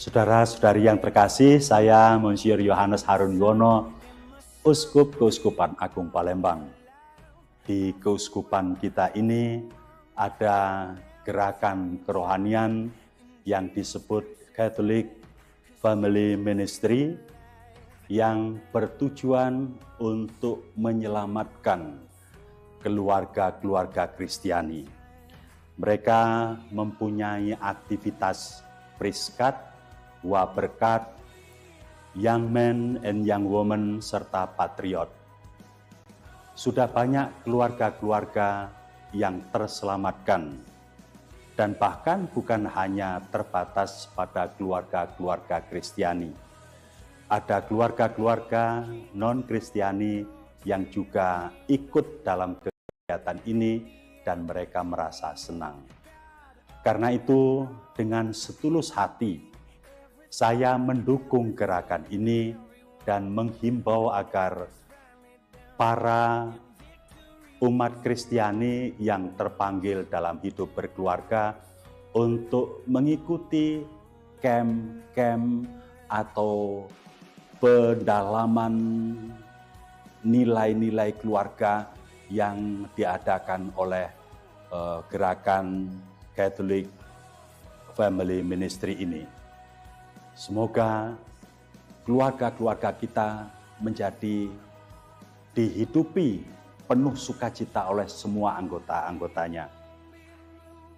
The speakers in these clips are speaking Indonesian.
Saudara-saudari yang terkasih, saya Monsinyur Yohanes Harun Yuwono, Uskup Keuskupan Agung Palembang. Di keuskupan kita ini ada gerakan kerohanian yang disebut Catholic Family Ministry yang bertujuan untuk menyelamatkan keluarga-keluarga Kristiani. Mereka mempunyai aktivitas Priskat, Waberkat, Young Men and Young Women, serta Patriot. Sudah banyak keluarga-keluarga yang terselamatkan, dan bahkan bukan hanya terbatas pada keluarga-keluarga Kristiani. Ada keluarga-keluarga non-Kristiani yang juga ikut dalam kegiatan ini dan mereka merasa senang. Karena itu, dengan setulus hati, Saya mendukung gerakan ini dan menghimbau agar para umat Kristiani yang terpanggil dalam hidup berkeluarga untuk mengikuti camp-camp atau pendalaman nilai-nilai keluarga yang diadakan oleh gerakan Catholic Family Ministry ini. Semoga keluarga-keluarga kita menjadi dihidupi penuh sukacita oleh semua anggota-anggotanya.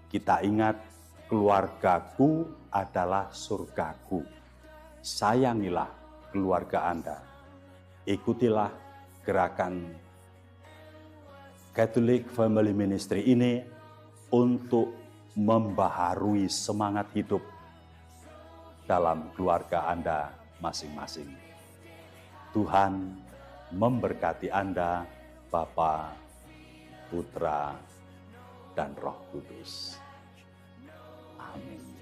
Kita ingat, keluargaku adalah surgaku. Sayangilah keluarga Anda. Ikutilah gerakan Catholic Family Ministry ini untuk membaharui semangat hidup dalam keluarga Anda masing-masing. Tuhan memberkati Anda, Bapa, Putra, dan Roh Kudus. Amin.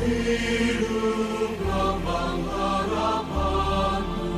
Hidup lambang harapanku,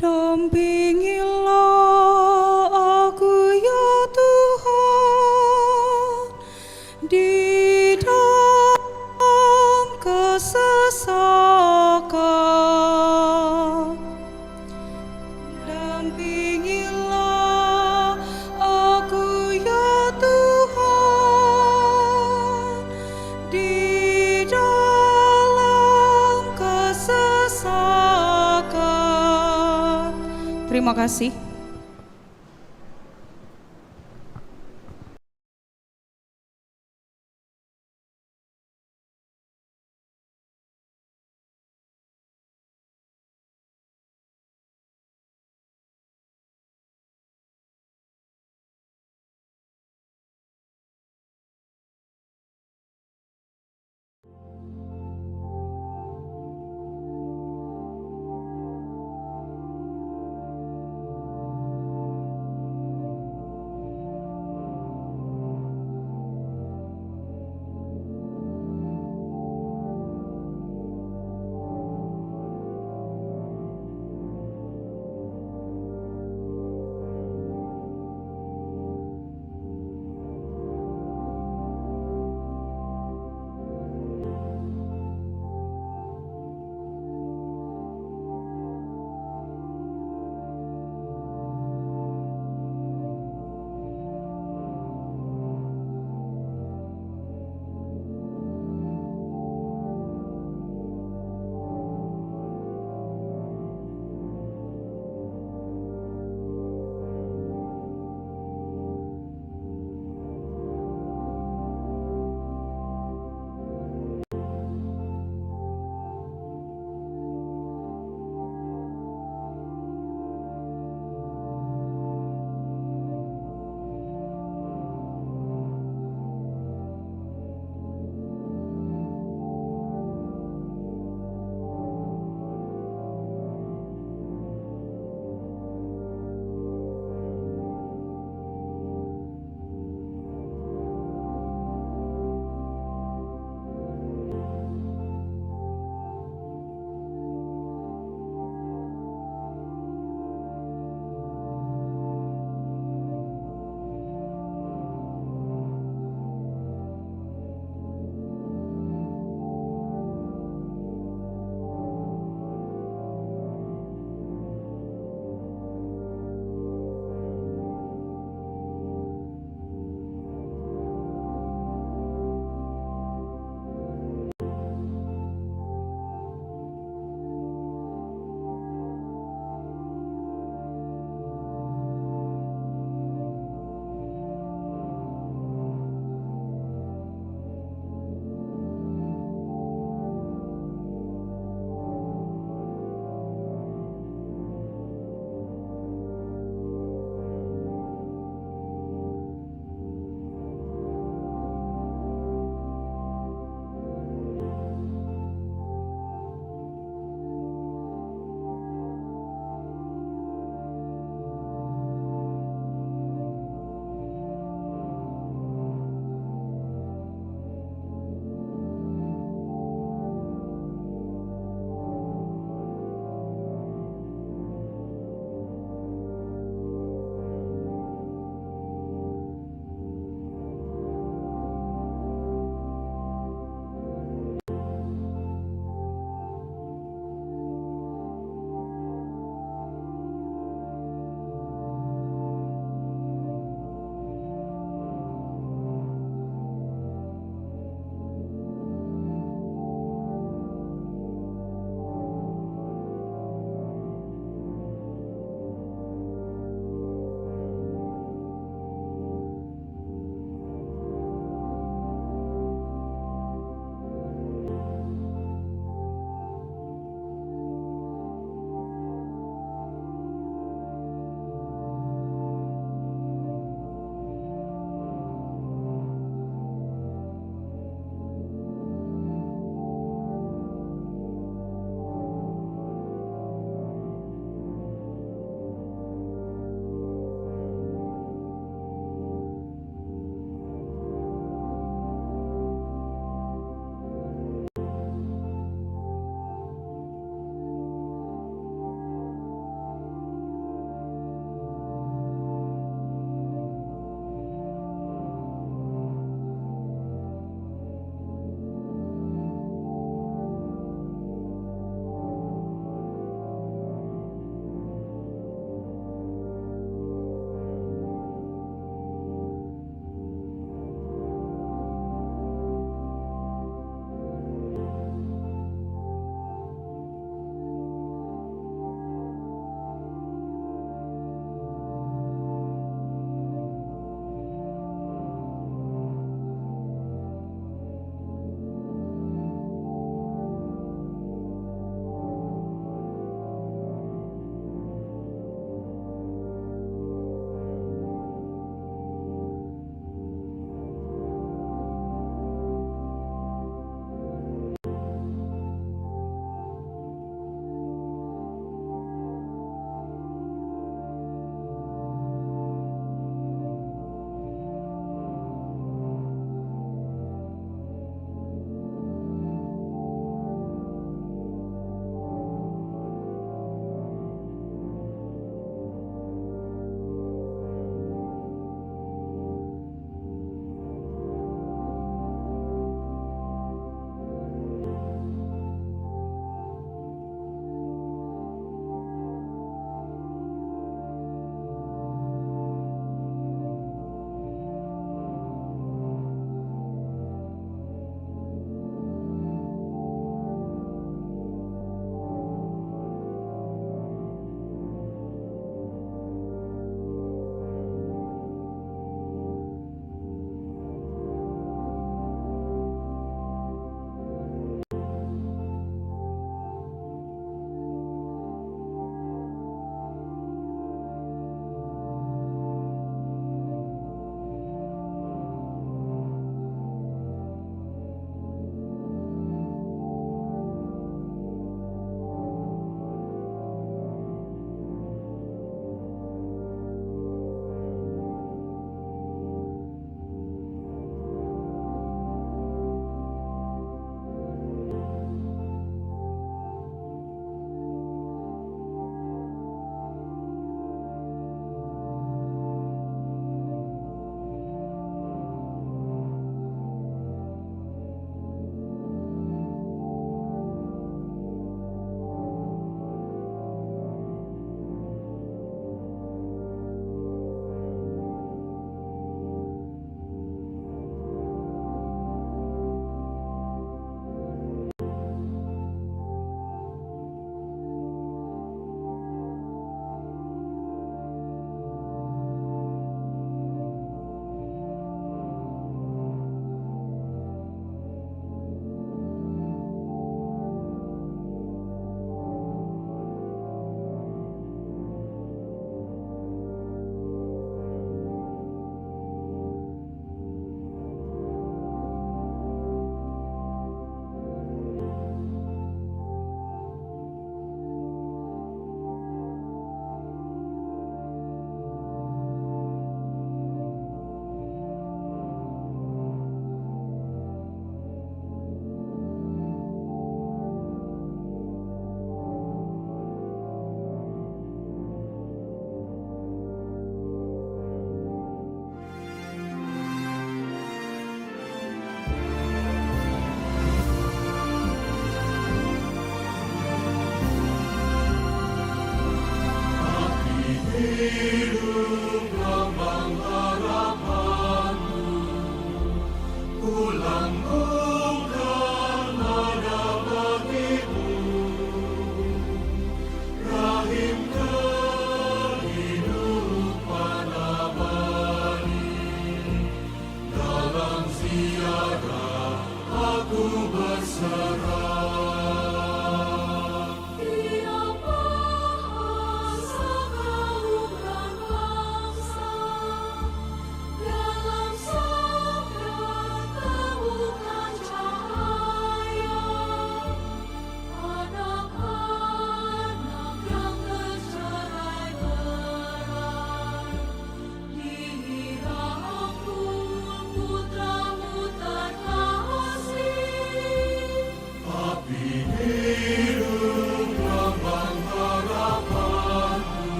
Dampingilah aku ya Tuhan di dalam kesesakan. Dampingilah aku ya Tuhan di dalam kesesakan. Terima kasih.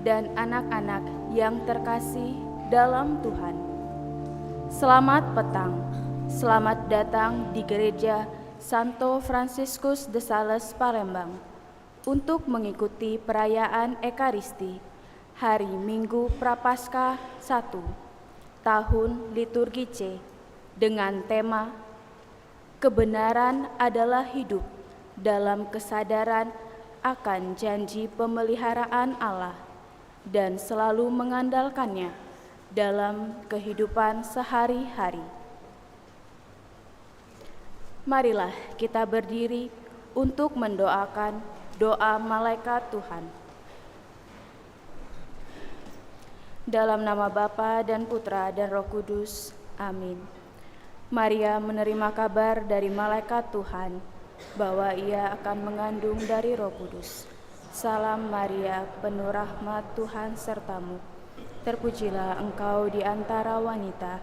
Dan anak-anak yang terkasih dalam Tuhan. Selamat petang, selamat datang di Gereja Santo Fransiskus de Sales, Palembang untuk mengikuti perayaan Ekaristi hari Minggu Prapaskah 1 tahun liturgi C dengan tema Kebenaran adalah hidup dalam kesadaran akan janji pemeliharaan Allah dan selalu mengandalkannya dalam kehidupan sehari-hari. Marilah kita berdiri untuk mendoakan doa malaikat Tuhan. Dalam nama Bapa dan Putra dan Roh Kudus. Amin. Maria menerima kabar dari malaikat Tuhan bahwa ia akan mengandung dari Roh Kudus. Salam Maria, penuh rahmat Tuhan sertamu. Terpujilah engkau di antara wanita,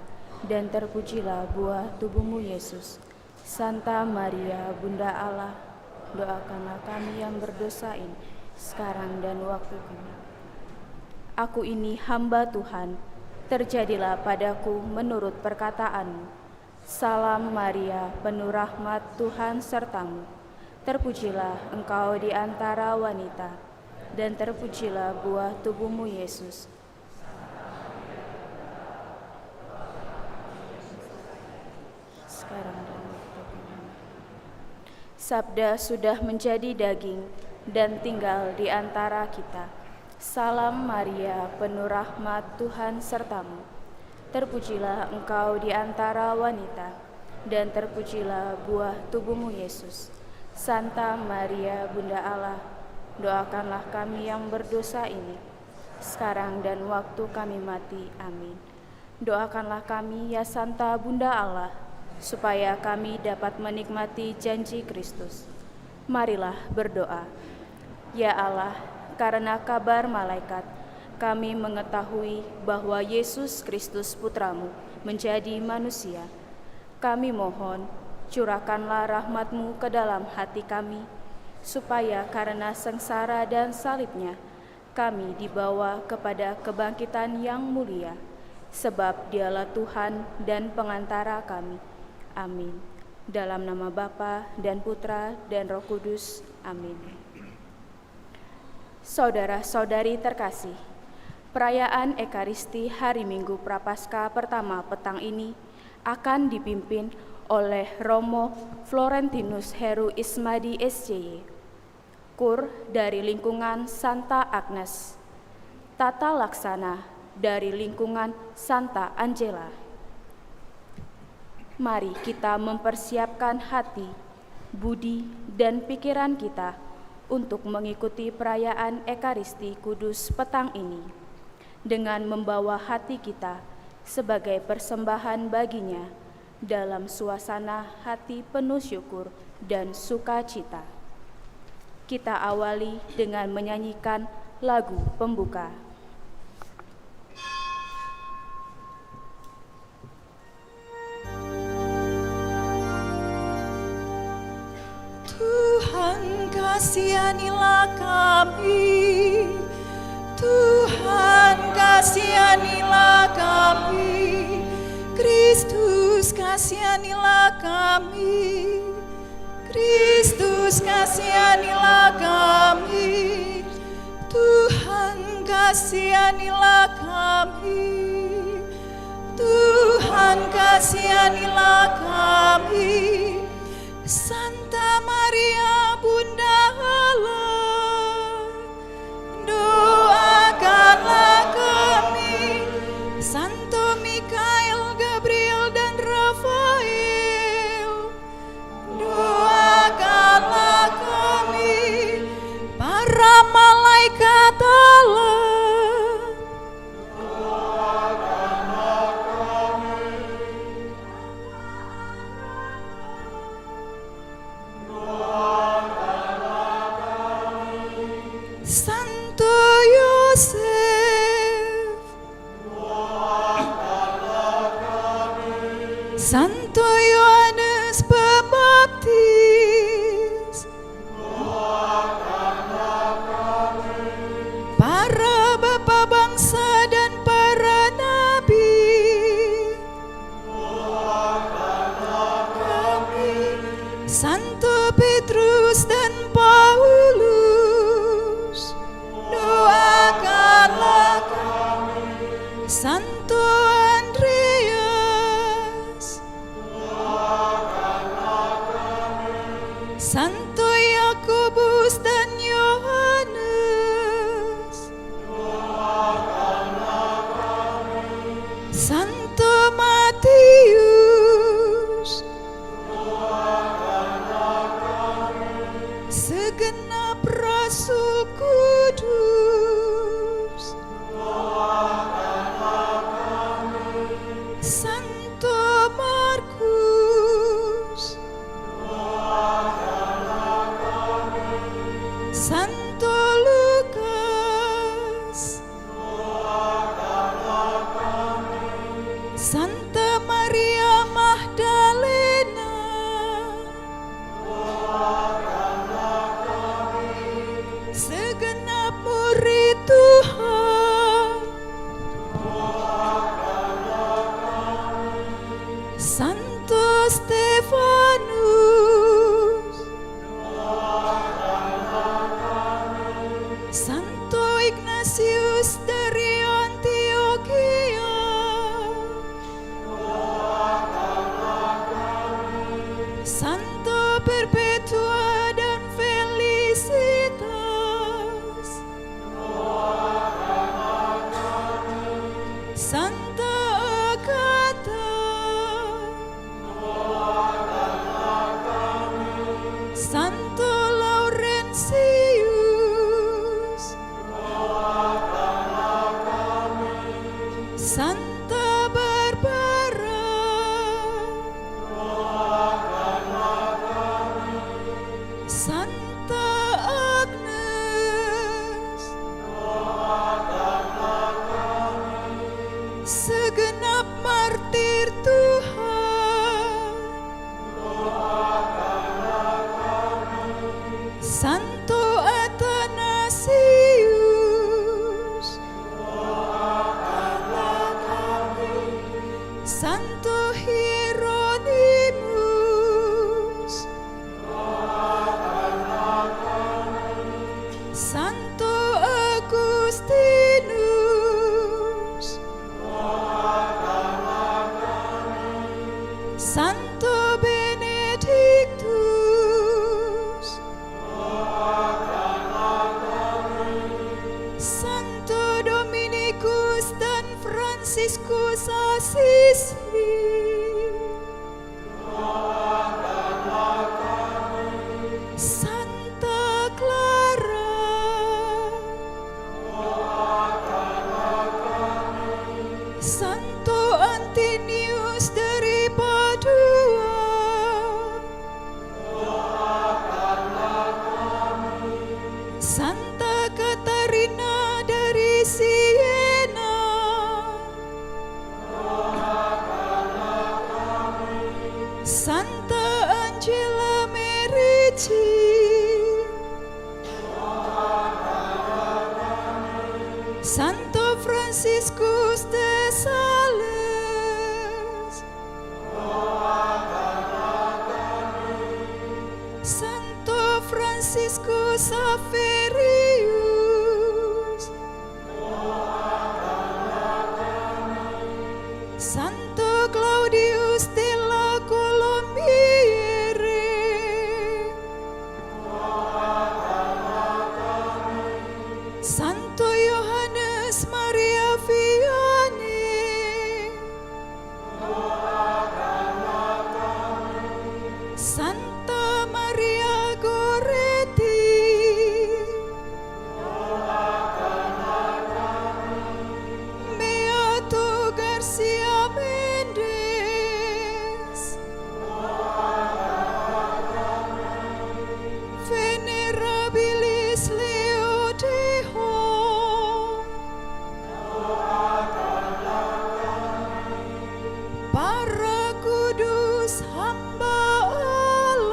dan terpujilah buah tubuhmu Yesus. Santa Maria, Bunda Allah, doakanlah kami yang berdosa ini, sekarang dan waktu kami. Aku ini hamba Tuhan, terjadilah padaku menurut perkataanmu. Salam Maria, penuh rahmat Tuhan sertamu. Terpujilah engkau di antara wanita, dan terpujilah buah tubuhmu Yesus. Sabda sudah menjadi daging dan tinggal di antara kita. Salam Maria, penuh rahmat, Tuhan sertamu. Terpujilah engkau di antara wanita, dan terpujilah buah tubuhmu Yesus. Santa Maria, Bunda Allah, doakanlah kami yang berdosa ini, sekarang dan waktu kami mati. Amin. Doakanlah kami, ya Santa Bunda Allah, supaya kami dapat menikmati janji Kristus. Marilah berdoa. Ya Allah, karena kabar malaikat, kami mengetahui bahwa Yesus Kristus Putramu menjadi manusia. Kami mohon, curahkanlah rahmat-Mu ke dalam hati kami, supaya karena sengsara dan salibnya, kami dibawa kepada kebangkitan yang mulia, sebab Dialah Tuhan dan pengantara kami. Amin. Dalam nama Bapa dan Putra dan Roh Kudus. Amin. Saudara-saudari terkasih, perayaan Ekaristi hari Minggu Prapaskah pertama petang ini akan dipimpin oleh Romo Florentinus Heru Ismadi SCY, Kur dari lingkungan Santa Agnes, Tata Laksana dari lingkungan Santa Angela. Mari kita mempersiapkan hati, budi, dan pikiran kita untuk mengikuti perayaan Ekaristi Kudus petang ini dengan membawa hati kita sebagai persembahan baginya dalam suasana hati penuh syukur dan sukacita. Kita awali dengan menyanyikan lagu pembuka. Tuhan, kasihanilah kami. Tuhan, kasihanilah kami. Kristus, kasihanilah kami. Kristus, kasihanilah kami. Tuhan, kasihanilah kami. Tuhan, kasihanilah kami. Santa Maria, Bunda Allah, doakanlah kami. Santo Mikael, Gabriel, dan Rafael, doakanlah kami. Para malaikat Allah, Santo Yosef, Santo Yohanes Pembaptis, para bapa bangsa dan para nabi, kami, Santo Petrus dan Paulus, doakanlah kami. Santo Andreas, doakanlah kami. Santo Yakobus dan Yohanes, doakanlah kami. Santo Matius, doakanlah kami. Segenap rasul kudus, doakanlah kami. Santo Markus, doakanlah kami. Santo Lukas, doakanlah kami. Santa Maria Magdalena, doakanlah kami. Segenap murid Tuhan, doakanlah kami. Santo Stefanus, doakanlah kami. Santo Ignatius dari Antioquia, doakanlah kami. Santo Perpetua Santa Agatha, Santo Laurentius, Santa Barbara, Santa Agnes, segenap martir Tuhan, Santo Athanasius, Santo Hieronymus, Santo Agustinus, Santo Benedictus, Santo Dominikus dan Franciscus Assisi, Santa Clara, Santo Antinius dari Padua, Santa Katarina dari Siena, Santa Angela Merici, Santo Franciscus de Sales, Santo Franciscus Saverius, Santo Claudius de la Colombiere, Santo Yohanes Maria Vianney, Santa Maria Goretti, Beato Garcia Mendes, Venerabilis Leo Deho, para kudus hamba Allah,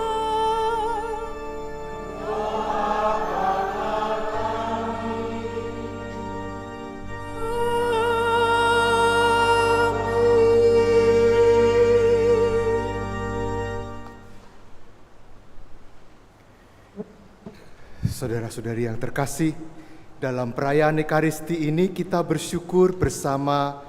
Saudara-saudari yang terkasih, dalam perayaan Ekaristi ini kita bersyukur bersama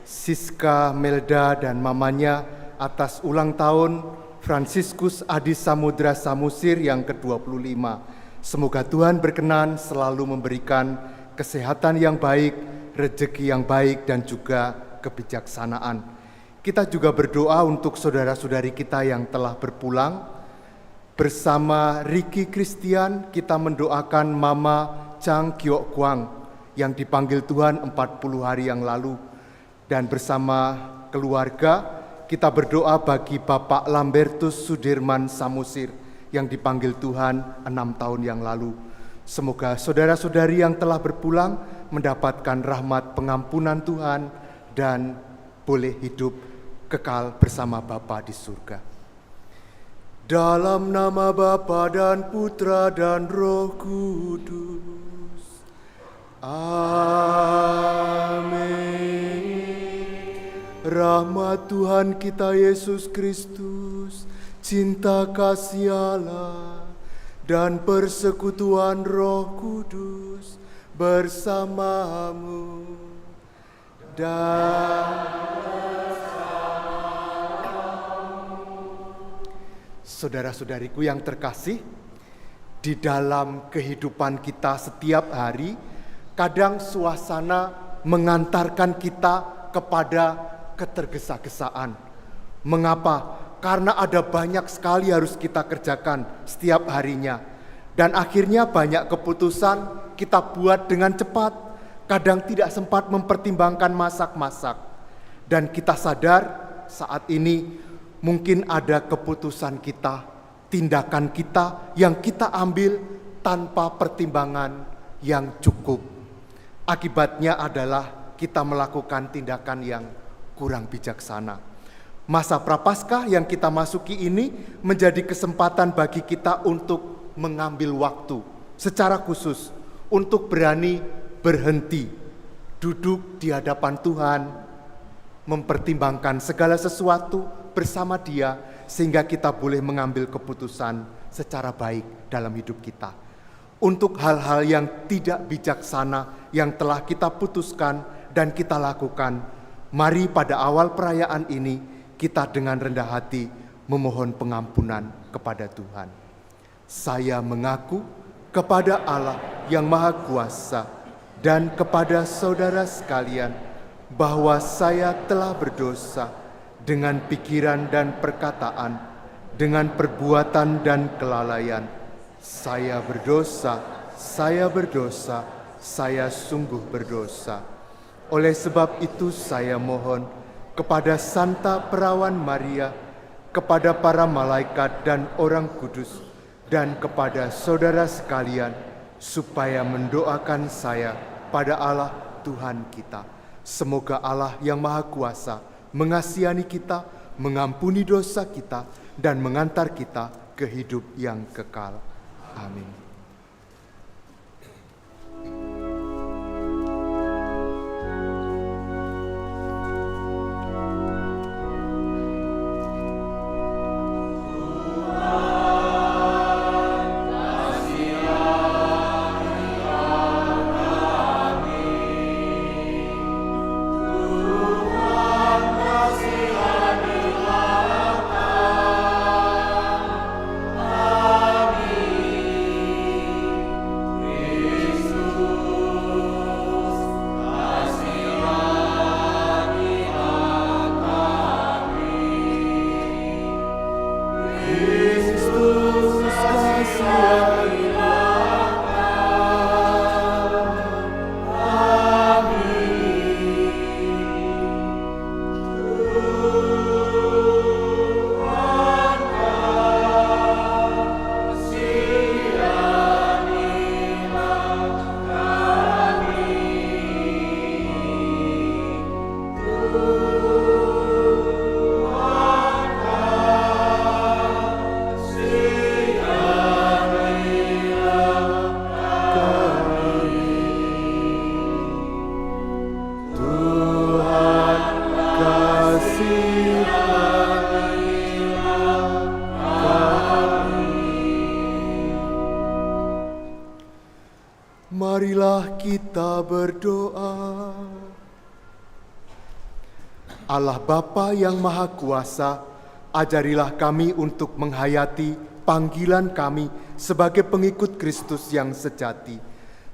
Siska Melda dan mamanya atas ulang tahun Fransiskus Adi Samudra Samusir yang ke-25. Semoga Tuhan berkenan selalu memberikan kesehatan yang baik, rezeki yang baik, dan juga kebijaksanaan. Kita juga berdoa untuk saudara-saudari kita yang telah berpulang. Bersama Riki Christian kita mendoakan Mama Chang Gyok Kwang yang dipanggil Tuhan 40 hari yang lalu. Dan bersama keluarga kita berdoa bagi Bapak Lambertus Sudirman Samusir yang dipanggil Tuhan 6 tahun yang lalu. Semoga saudara-saudari yang telah berpulang mendapatkan rahmat pengampunan Tuhan dan boleh hidup kekal bersama Bapa di surga. Dalam nama Bapa dan Putra dan Roh Kudus. Amin. Rahmat Tuhan kita Yesus Kristus, cinta kasih Allah, dan persekutuan Roh Kudus bersamamu dan saudara-saudariku yang terkasih, di dalam kehidupan kita setiap hari, kadang suasana mengantarkan kita kepada ketergesa-gesaan. Mengapa? Karena ada banyak sekali harus kita kerjakan setiap harinya. Dan akhirnya banyak keputusan kita buat dengan cepat. Kadang tidak sempat mempertimbangkan masak-masak. Dan kita sadar saat ini mungkin ada keputusan kita, tindakan kita yang kita ambil tanpa pertimbangan yang cukup. Akibatnya adalah kita melakukan tindakan yang kurang bijaksana. Masa Prapaskah yang kita masuki ini menjadi kesempatan bagi kita untuk mengambil waktu secara khusus untuk berani berhenti, duduk di hadapan Tuhan, mempertimbangkan segala sesuatu bersama Dia sehingga kita boleh mengambil keputusan secara baik dalam hidup kita. Untuk hal-hal yang tidak bijaksana yang telah kita putuskan dan kita lakukan, mari pada awal perayaan ini kita dengan rendah hati memohon pengampunan kepada Tuhan. Saya mengaku kepada Allah yang Maha Kuasa dan kepada saudara sekalian bahwa saya telah berdosa dengan pikiran dan perkataan, dengan perbuatan dan kelalaian. Saya berdosa, saya sungguh berdosa. Oleh sebab itu saya mohon kepada Santa Perawan Maria, kepada para malaikat dan orang kudus, dan kepada saudara sekalian, supaya mendoakan saya pada Allah Tuhan kita. Semoga Allah yang Maha Kuasa mengasihani kita, mengampuni dosa kita, dan mengantar kita ke hidup yang kekal. Amin. Marilah kita berdoa. Allah Bapa yang Maha Kuasa, ajarilah kami untuk menghayati panggilan kami sebagai pengikut Kristus yang sejati.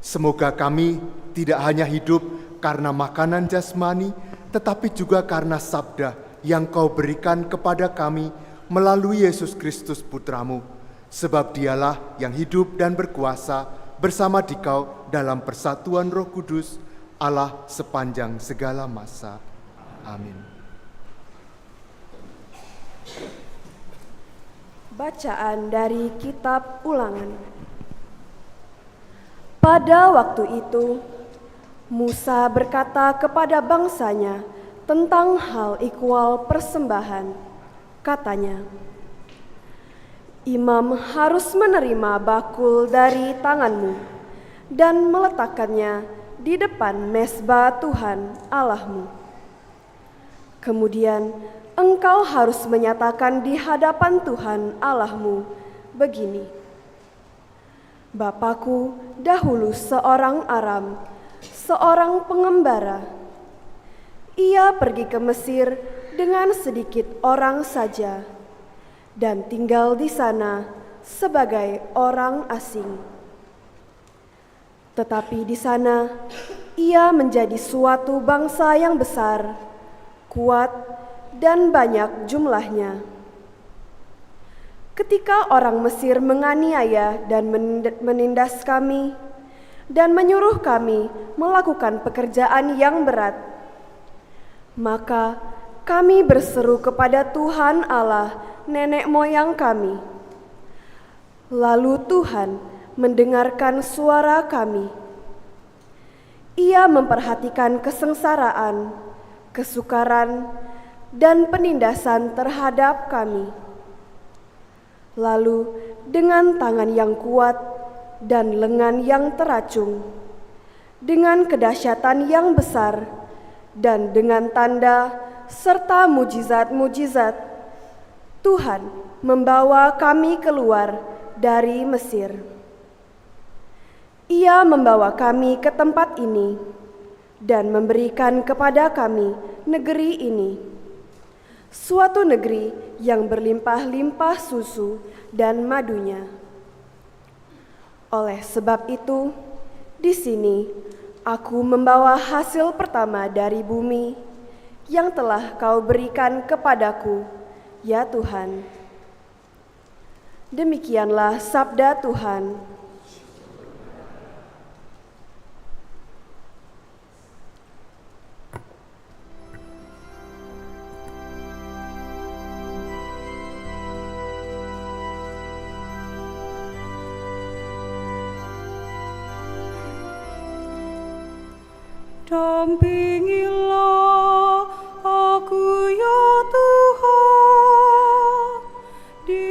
Semoga kami tidak hanya hidup karena makanan jasmani, tetapi juga karena sabda yang Kau berikan kepada kami melalui Yesus Kristus Putramu. Sebab Dialah yang hidup dan berkuasa bersama Dikau dalam persatuan Roh Kudus, Allah sepanjang segala masa. Amin. Bacaan dari Kitab Ulangan. Pada waktu itu, Musa berkata kepada bangsanya tentang hal ikhwal persembahan. Katanya, imam harus menerima bakul dari tanganmu dan meletakkannya di depan mezbah Tuhan Allahmu. Kemudian engkau harus menyatakan di hadapan Tuhan Allahmu begini: Bapakku dahulu seorang Aram, seorang pengembara. Ia pergi ke Mesir dengan sedikit orang saja dan tinggal di sana sebagai orang asing. Tetapi di sana ia menjadi suatu bangsa yang besar, kuat, dan banyak jumlahnya. Ketika orang Mesir menganiaya dan menindas kami, dan menyuruh kami melakukan pekerjaan yang berat, maka kami berseru kepada Tuhan Allah nenek moyang kami. Lalu Tuhan mendengarkan suara kami. Ia memperhatikan kesengsaraan, kesukaran, dan penindasan terhadap kami. Lalu dengan tangan yang kuat dan lengan yang teracung, dengan kedahsyatan yang besar, dan dengan tanda serta mujizat-mujizat, Tuhan membawa kami keluar dari Mesir. Ia membawa kami ke tempat ini dan memberikan kepada kami negeri ini, suatu negeri yang berlimpah-limpah susu dan madunya. Oleh sebab itu, di sini aku membawa hasil pertama dari bumi yang telah Kau berikan kepadaku, ya Tuhan. Demikianlah sabda Tuhan. Dampingilah aku ya Tuhan di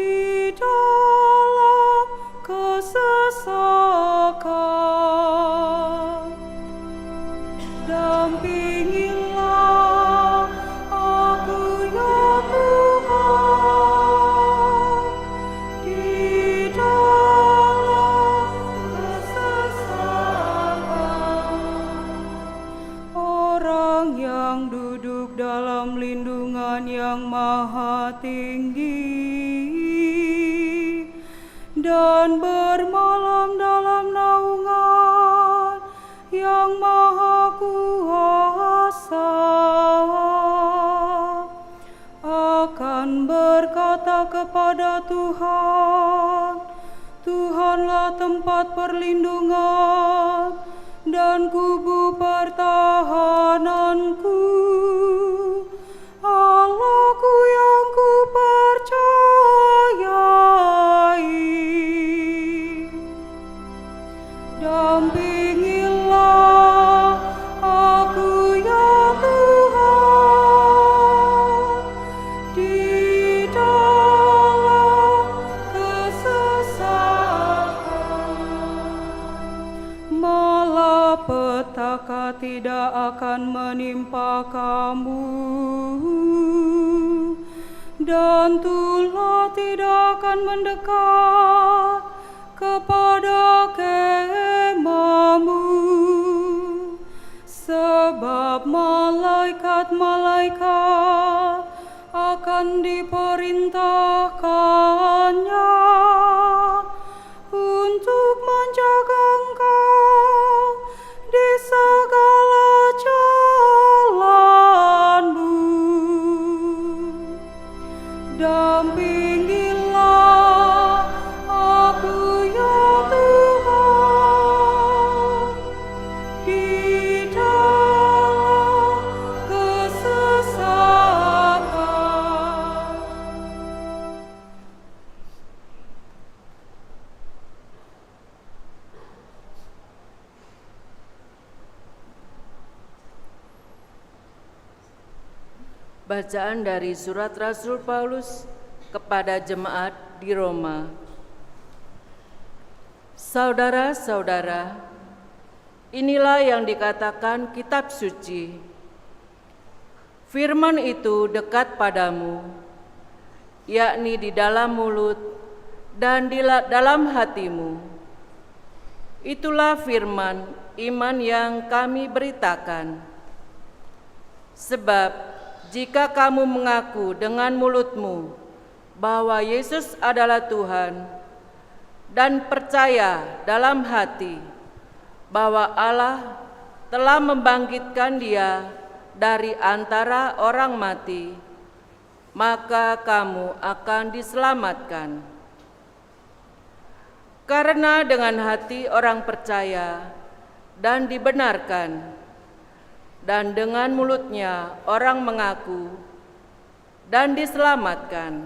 dalam kesesakan. Dampingilah aku ya Tuhan di dalam kesesakan. Orang yang duduk dalam lindungan yang maha tinggi dan bermalam dalam naungan yang maha kuasa akan berkata kepada Tuhan, Tuhanlah tempat perlindungan dan kubu pertahananku, Allahku yang kupercayai. Dampingilah aku ya Tuhan di dalam kesesakan. Malapetaka tidak akan menimpa kamu, dan tulah tidak akan mendekat kepada kemahmu, sebab malaikat-malaikat akan diperintahkannya untuk menjaga engkau di segala jalanmu. Dampingilah aku ya Tuhan di dalam kesesakan. Bacaan dari surat Rasul Paulus kepada jemaat di Roma. Saudara-saudara, inilah yang dikatakan kitab suci. Firman itu dekat padamu, yakni di dalam mulut dan di dalam hatimu. Itulah firman iman yang kami beritakan. Sebab jika kamu mengaku dengan mulutmu bahwa Yesus adalah Tuhan dan percaya dalam hati bahwa Allah telah membangkitkan Dia dari antara orang mati, maka kamu akan diselamatkan. Karena dengan hati orang percaya dan dibenarkan, dan dengan mulutnya orang mengaku dan diselamatkan.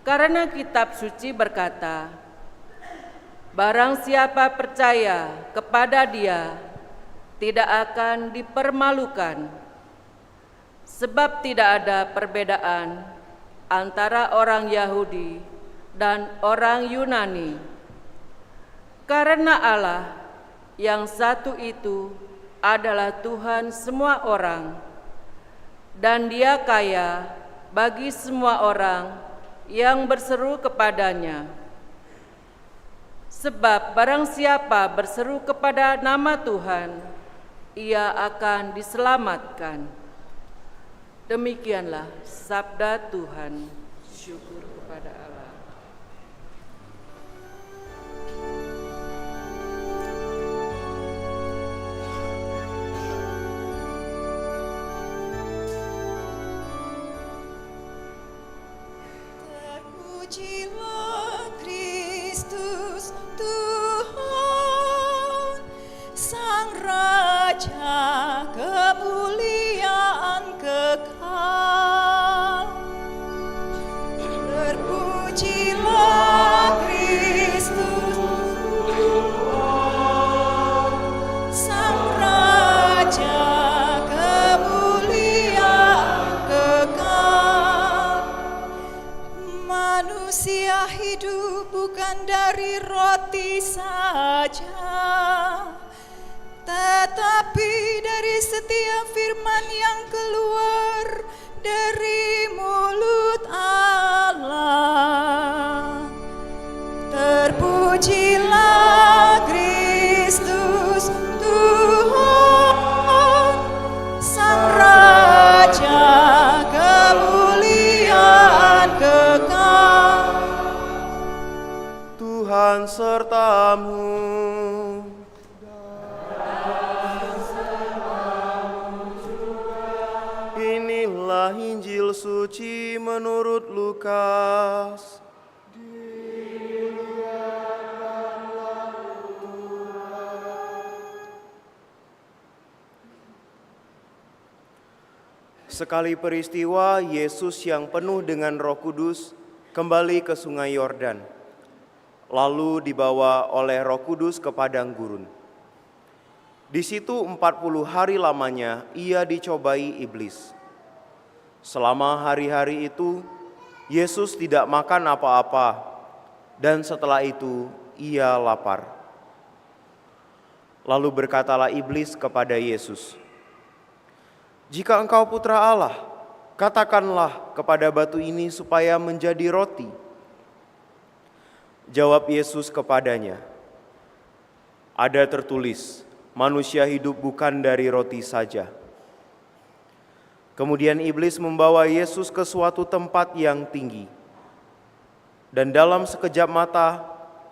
Karena kitab suci berkata, barang siapa percaya kepada Dia tidak akan dipermalukan, sebab tidak ada perbedaan antara orang Yahudi dan orang Yunani. Karena Allah yang satu itu adalah Tuhan semua orang, dan Dia kaya bagi semua orang yang berseru kepadanya. Sebab barang siapa berseru kepada nama Tuhan, ia akan diselamatkan. Demikianlah sabda Tuhan. Syukur kepada Allah. Terpujilah Kristus Tuhan, Sang Raja kemuliaan kekal. Terpujilah Kristus Tuhan, Sang Raja kemuliaan kekal. Manusia hidup bukan dari roti saja, tetapi dari setiap firman yang keluar dari mulut Allah. Terpujilah Kristus Tuhan, Sang Raja kemuliaan kekal. Tuhan sertamu. Inilah Injil suci menurut Lukas. Sekali peristiwa, Yesus yang penuh dengan Roh Kudus kembali ke Sungai Yordan, lalu dibawa oleh Roh Kudus ke padang gurun. Di situ 40 hari lamanya ia dicobai iblis. Selama hari-hari itu, Yesus tidak makan apa-apa, dan setelah itu ia lapar. Lalu berkatalah iblis kepada Yesus, "Jika engkau putra Allah, katakanlah kepada batu ini supaya menjadi roti." Jawab Yesus kepadanya, "Ada tertulis, manusia hidup bukan dari roti saja." Kemudian iblis membawa Yesus ke suatu tempat yang tinggi, dan dalam sekejap mata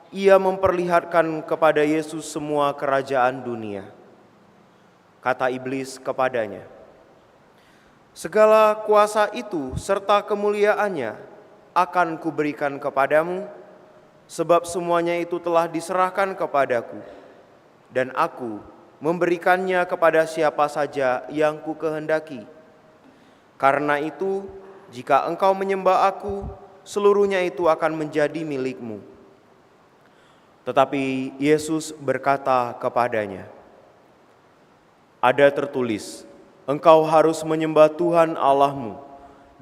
ia memperlihatkan kepada Yesus semua kerajaan dunia. Kata iblis kepadanya, "Segala kuasa itu serta kemuliaannya akan kuberikan kepadamu, sebab semuanya itu telah diserahkan kepadaku, dan aku memberikannya kepada siapa saja yang kukehendaki. Karena itu, jika engkau menyembah aku, seluruhnya itu akan menjadi milikmu." Tetapi Yesus berkata kepadanya, "Ada tertulis, engkau harus menyembah Tuhan Allahmu,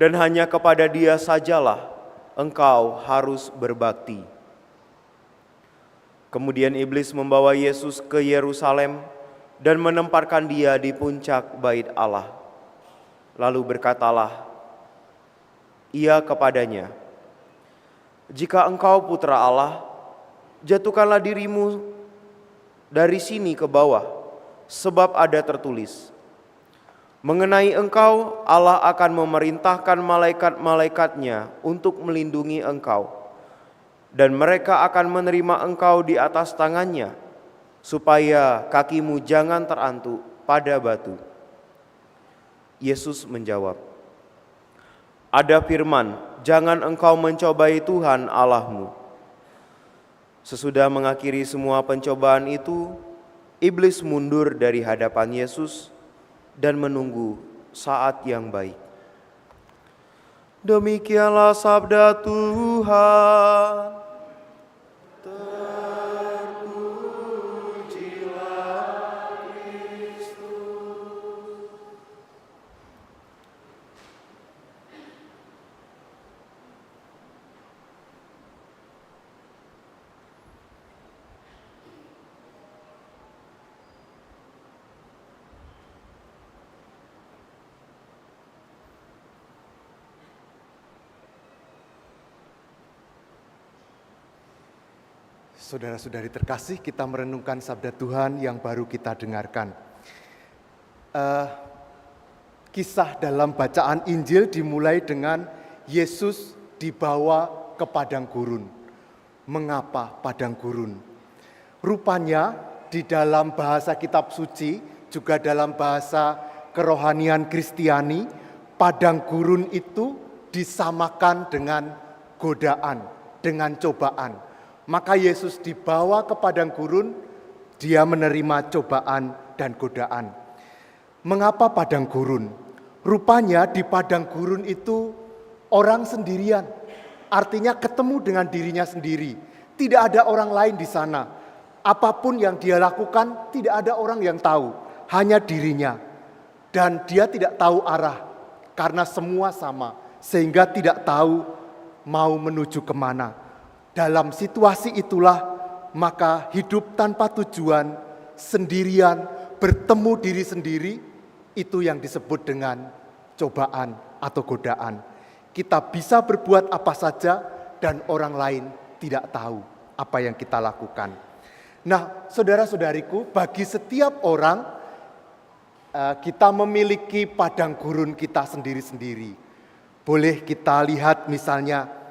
dan hanya kepada Dia sajalah engkau harus berbakti." Kemudian iblis membawa Yesus ke Yerusalem dan menempatkan Dia di puncak bait Allah. Lalu berkatalah ia kepadanya, "Jika engkau putra Allah, jatuhkanlah dirimu dari sini ke bawah, sebab ada tertulis, mengenai engkau Allah akan memerintahkan malaikat-malaikatnya untuk melindungi engkau, dan mereka akan menerima engkau di atas tangannya, supaya kakimu jangan terantuk pada batu. Yesus menjawab, ada firman, jangan engkau mencobai Tuhan Allahmu. Sesudah mengakhiri semua pencobaan itu, iblis mundur dari hadapan Yesus dan menunggu saat yang baik. Demikianlah sabda Tuhan. Saudara-saudari terkasih, kita merenungkan sabda Tuhan yang baru kita dengarkan. Kisah dalam bacaan Injil dimulai dengan Yesus dibawa ke padang gurun. Mengapa padang gurun? Rupanya di dalam bahasa kitab suci, juga dalam bahasa kerohanian Kristiani, padang gurun itu disamakan dengan godaan, dengan cobaan. Maka Yesus dibawa ke padang gurun, dia menerima cobaan dan godaan. Mengapa padang gurun? Rupanya di padang gurun itu orang sendirian, artinya ketemu dengan dirinya sendiri. Tidak ada orang lain di sana. Apapun yang dia lakukan, tidak ada orang yang tahu, hanya dirinya. Dan dia tidak tahu arah, karena semua sama, sehingga tidak tahu mau menuju kemana. Dalam situasi itulah, maka hidup tanpa tujuan, sendirian, bertemu diri sendiri, itu yang disebut dengan cobaan atau godaan. Kita bisa berbuat apa saja dan orang lain tidak tahu apa yang kita lakukan. Nah, saudara-saudariku, bagi setiap orang, kita memiliki padang gurun kita sendiri-sendiri. Boleh kita lihat misalnya,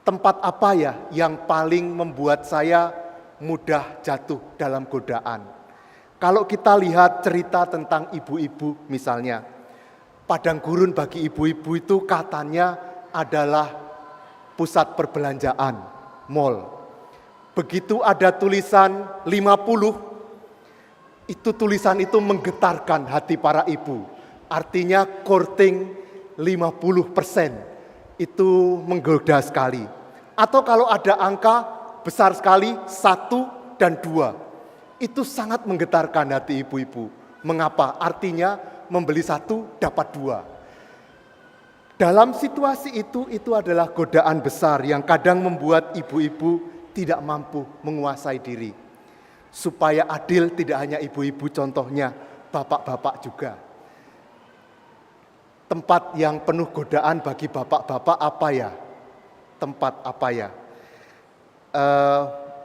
tempat apa ya yang paling membuat saya mudah jatuh dalam godaan? Kalau kita lihat cerita tentang ibu-ibu misalnya, padang gurun bagi ibu-ibu itu katanya adalah pusat perbelanjaan, mall. Begitu ada tulisan 50, itu tulisan itu menggetarkan hati para ibu. Artinya courting 50%. Itu menggoda sekali. Atau kalau ada angka besar sekali, 1 dan 2. Itu sangat menggetarkan hati ibu-ibu. Mengapa? Artinya membeli 1 dapat 2. Dalam situasi itu adalah godaan besar yang kadang membuat ibu-ibu tidak mampu menguasai diri. Supaya adil, tidak hanya ibu-ibu, contohnya bapak-bapak juga. Tempat yang penuh godaan bagi bapak-bapak apa ya? Tempat apa ya?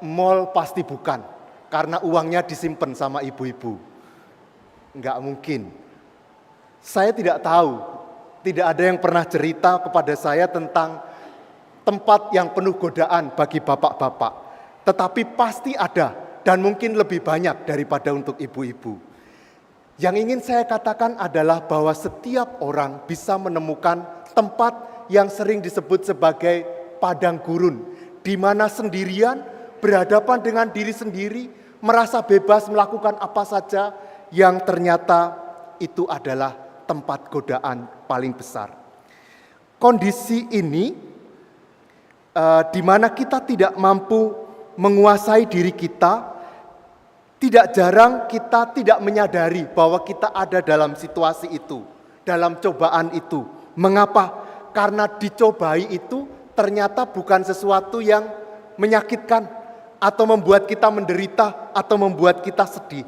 Mall pasti bukan, karena uangnya disimpan sama ibu-ibu. Enggak mungkin. Saya tidak tahu, tidak ada yang pernah cerita kepada saya tentang tempat yang penuh godaan bagi bapak-bapak. Tetapi pasti ada, dan mungkin lebih banyak daripada untuk ibu-ibu. Yang ingin saya katakan adalah bahwa setiap orang bisa menemukan tempat yang sering disebut sebagai padang gurun, di mana sendirian, berhadapan dengan diri sendiri, merasa bebas melakukan apa saja, yang ternyata itu adalah tempat godaan paling besar. Kondisi ini, di mana kita tidak mampu menguasai diri kita, tidak jarang kita tidak menyadari bahwa kita ada dalam situasi itu, dalam cobaan itu. Mengapa? Karena dicobai itu ternyata bukan sesuatu yang menyakitkan atau membuat kita menderita atau membuat kita sedih.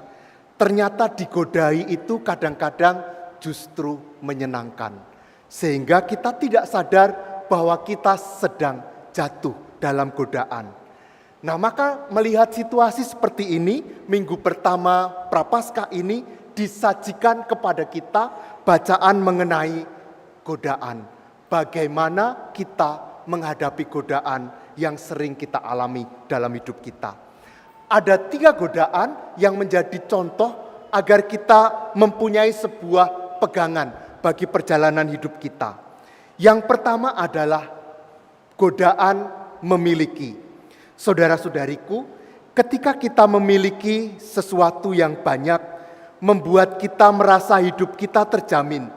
Ternyata digodai itu kadang-kadang justru menyenangkan. Sehingga kita tidak sadar bahwa kita sedang jatuh dalam godaan. Nah, maka melihat situasi seperti ini, minggu pertama Prapaskah ini disajikan kepada kita bacaan mengenai godaan. Bagaimana kita menghadapi godaan yang sering kita alami dalam hidup kita. Ada 3 godaan yang menjadi contoh agar kita mempunyai sebuah pegangan bagi perjalanan hidup kita. Yang pertama adalah godaan memiliki. Saudara-saudariku, ketika kita memiliki sesuatu yang banyak, membuat kita merasa hidup kita terjamin.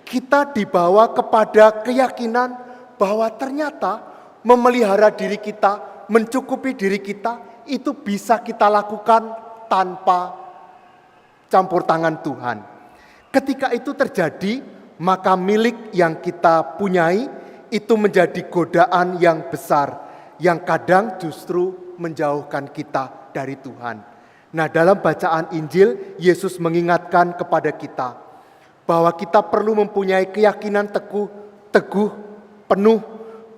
Kita dibawa kepada keyakinan bahwa ternyata memelihara diri kita, mencukupi diri kita, itu bisa kita lakukan tanpa campur tangan Tuhan. Ketika itu terjadi, maka milik yang kita punyai itu menjadi godaan yang besar, yang kadang justru menjauhkan kita dari Tuhan. Nah, dalam bacaan Injil, Yesus mengingatkan kepada kita bahwa kita perlu mempunyai keyakinan teguh, penuh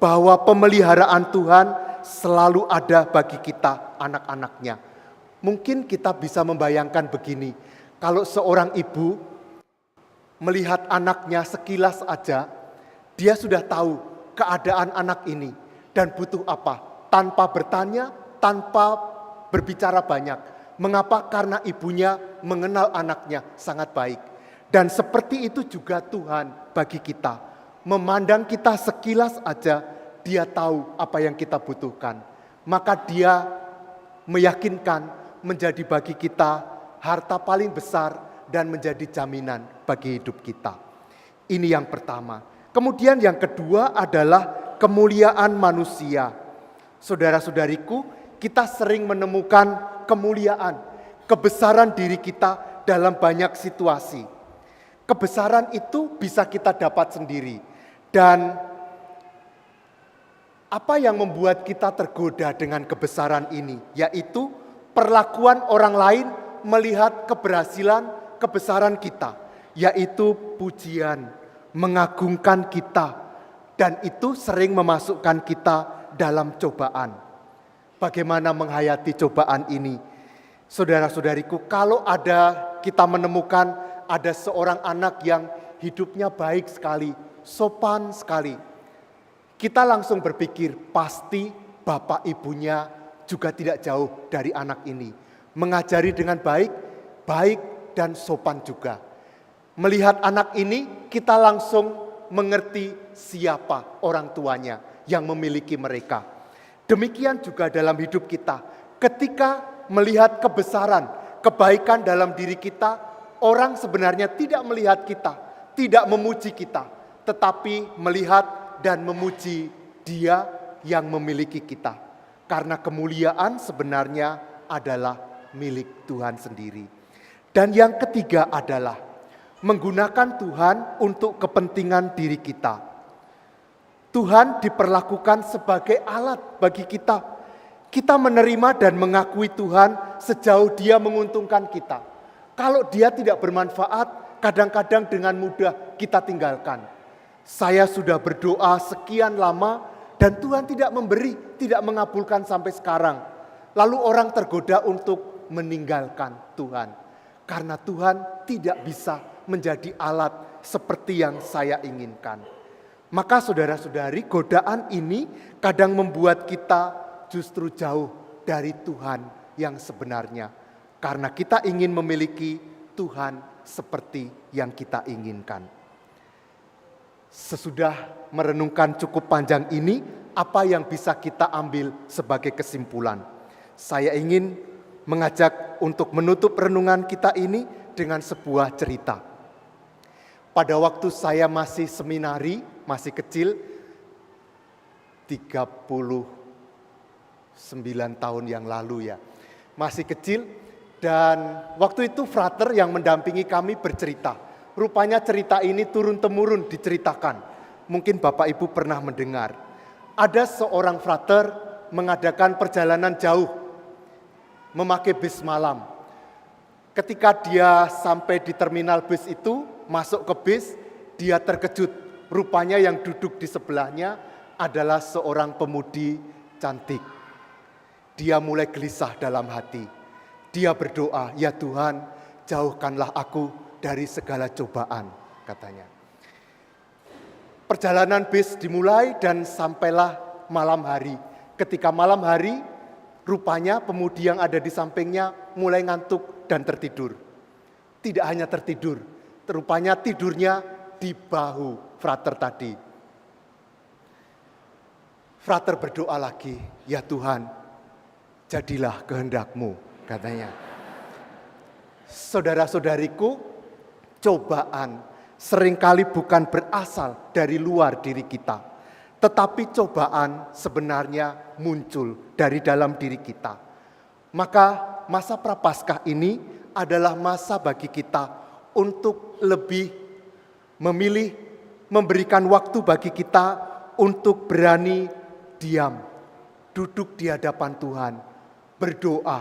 bahwa pemeliharaan Tuhan selalu ada bagi kita, anak-anaknya. Mungkin kita bisa membayangkan begini, kalau seorang ibu melihat anaknya sekilas aja, dia sudah tahu keadaan anak ini dan butuh apa, tanpa bertanya, tanpa berbicara banyak. Mengapa? Karena ibunya mengenal anaknya sangat baik. Dan seperti itu juga Tuhan bagi kita. Memandang kita sekilas aja, Dia tahu apa yang kita butuhkan. Maka Dia meyakinkan menjadi bagi kita harta paling besar dan menjadi jaminan bagi hidup kita. Ini yang pertama. Kemudian yang kedua adalah kemuliaan manusia. Saudara-saudariku, kita sering menemukan kemuliaan, kebesaran diri kita dalam banyak situasi. Kebesaran itu bisa kita dapat sendiri. Dan apa yang membuat kita tergoda dengan kebesaran ini? Yaitu perlakuan orang lain melihat keberhasilan, kebesaran kita. Yaitu pujian, mengagungkan kita. Dan itu sering memasukkan kita dalam cobaan. Bagaimana menghayati cobaan ini? Saudara-saudariku, kalau kita menemukan ada seorang anak yang hidupnya baik sekali, sopan sekali, kita langsung berpikir, pasti bapak ibunya juga tidak jauh dari anak ini. Mengajari dengan baik dan sopan juga. Melihat anak ini, kita langsung mengerti siapa orang tuanya yang memiliki mereka. Demikian juga dalam hidup kita. Ketika melihat kebesaran, kebaikan dalam diri kita, orang sebenarnya tidak melihat kita, tidak memuji kita, tetapi melihat dan memuji Dia yang memiliki kita. Karena kemuliaan sebenarnya adalah milik Tuhan sendiri. Dan yang ketiga adalah menggunakan Tuhan untuk kepentingan diri kita. Tuhan diperlakukan sebagai alat bagi kita. Kita menerima dan mengakui Tuhan sejauh Dia menguntungkan kita. Kalau Dia tidak bermanfaat, kadang-kadang dengan mudah kita tinggalkan. Saya sudah berdoa sekian lama dan Tuhan tidak memberi, tidak mengabulkan sampai sekarang. Lalu orang tergoda untuk meninggalkan Tuhan. Karena Tuhan tidak bisa menjadi alat seperti yang saya inginkan. Maka saudara-saudari, godaan ini kadang membuat kita justru jauh dari Tuhan yang sebenarnya. Karena kita ingin memiliki Tuhan seperti yang kita inginkan. Sesudah merenungkan cukup panjang ini, apa yang bisa kita ambil sebagai kesimpulan? Saya ingin mengajak untuk menutup renungan kita ini dengan sebuah cerita. Pada waktu saya masih seminari, masih kecil, 39 tahun yang lalu ya. Masih kecil dan waktu itu frater yang mendampingi kami bercerita. Rupanya cerita ini turun-temurun diceritakan. Mungkin Bapak Ibu pernah mendengar. Ada seorang frater mengadakan perjalanan jauh, memakai bis malam. Ketika dia sampai di terminal bis itu, masuk ke bis, dia terkejut. Rupanya yang duduk di sebelahnya adalah seorang pemudi cantik. Dia mulai gelisah dalam hati. Dia berdoa, "Ya Tuhan, jauhkanlah aku dari segala cobaan," katanya. Perjalanan bis dimulai dan sampailah malam hari. Ketika malam hari, Rupanya pemudi yang ada di sampingnya mulai ngantuk dan tertidur. Tidak hanya tertidur, rupanya tidurnya di bahu frater tadi. Frater berdoa lagi, "Ya Tuhan, jadilah kehendak-Mu," katanya. Saudara-saudariku, cobaan seringkali bukan berasal dari luar diri kita, tetapi cobaan sebenarnya muncul dari dalam diri kita. Maka masa Prapaskah ini adalah masa bagi kita untuk lebih memilih, memberikan waktu bagi kita untuk berani diam, duduk di hadapan Tuhan, berdoa,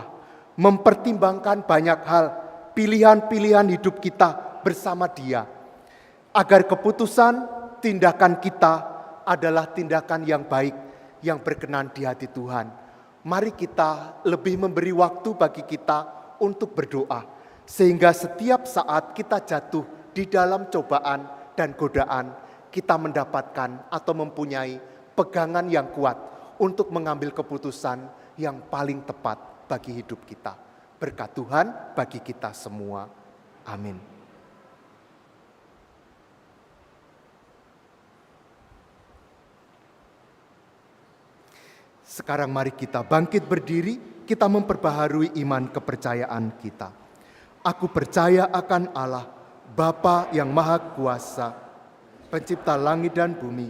mempertimbangkan banyak hal, pilihan-pilihan hidup kita bersama Dia, agar keputusan tindakan kita adalah tindakan yang baik, yang berkenan di hati Tuhan. Mari kita lebih memberi waktu bagi kita untuk berdoa, sehingga setiap saat kita jatuh di dalam cobaan dan godaan, kita mendapatkan atau mempunyai pegangan yang kuat untuk mengambil keputusan yang paling tepat bagi hidup kita. Berkat Tuhan bagi kita semua. Amin. Sekarang mari kita bangkit berdiri, kita memperbaharui iman kepercayaan kita. Aku percaya akan Allah, Bapa yang Maha Kuasa, Pencipta langit dan bumi,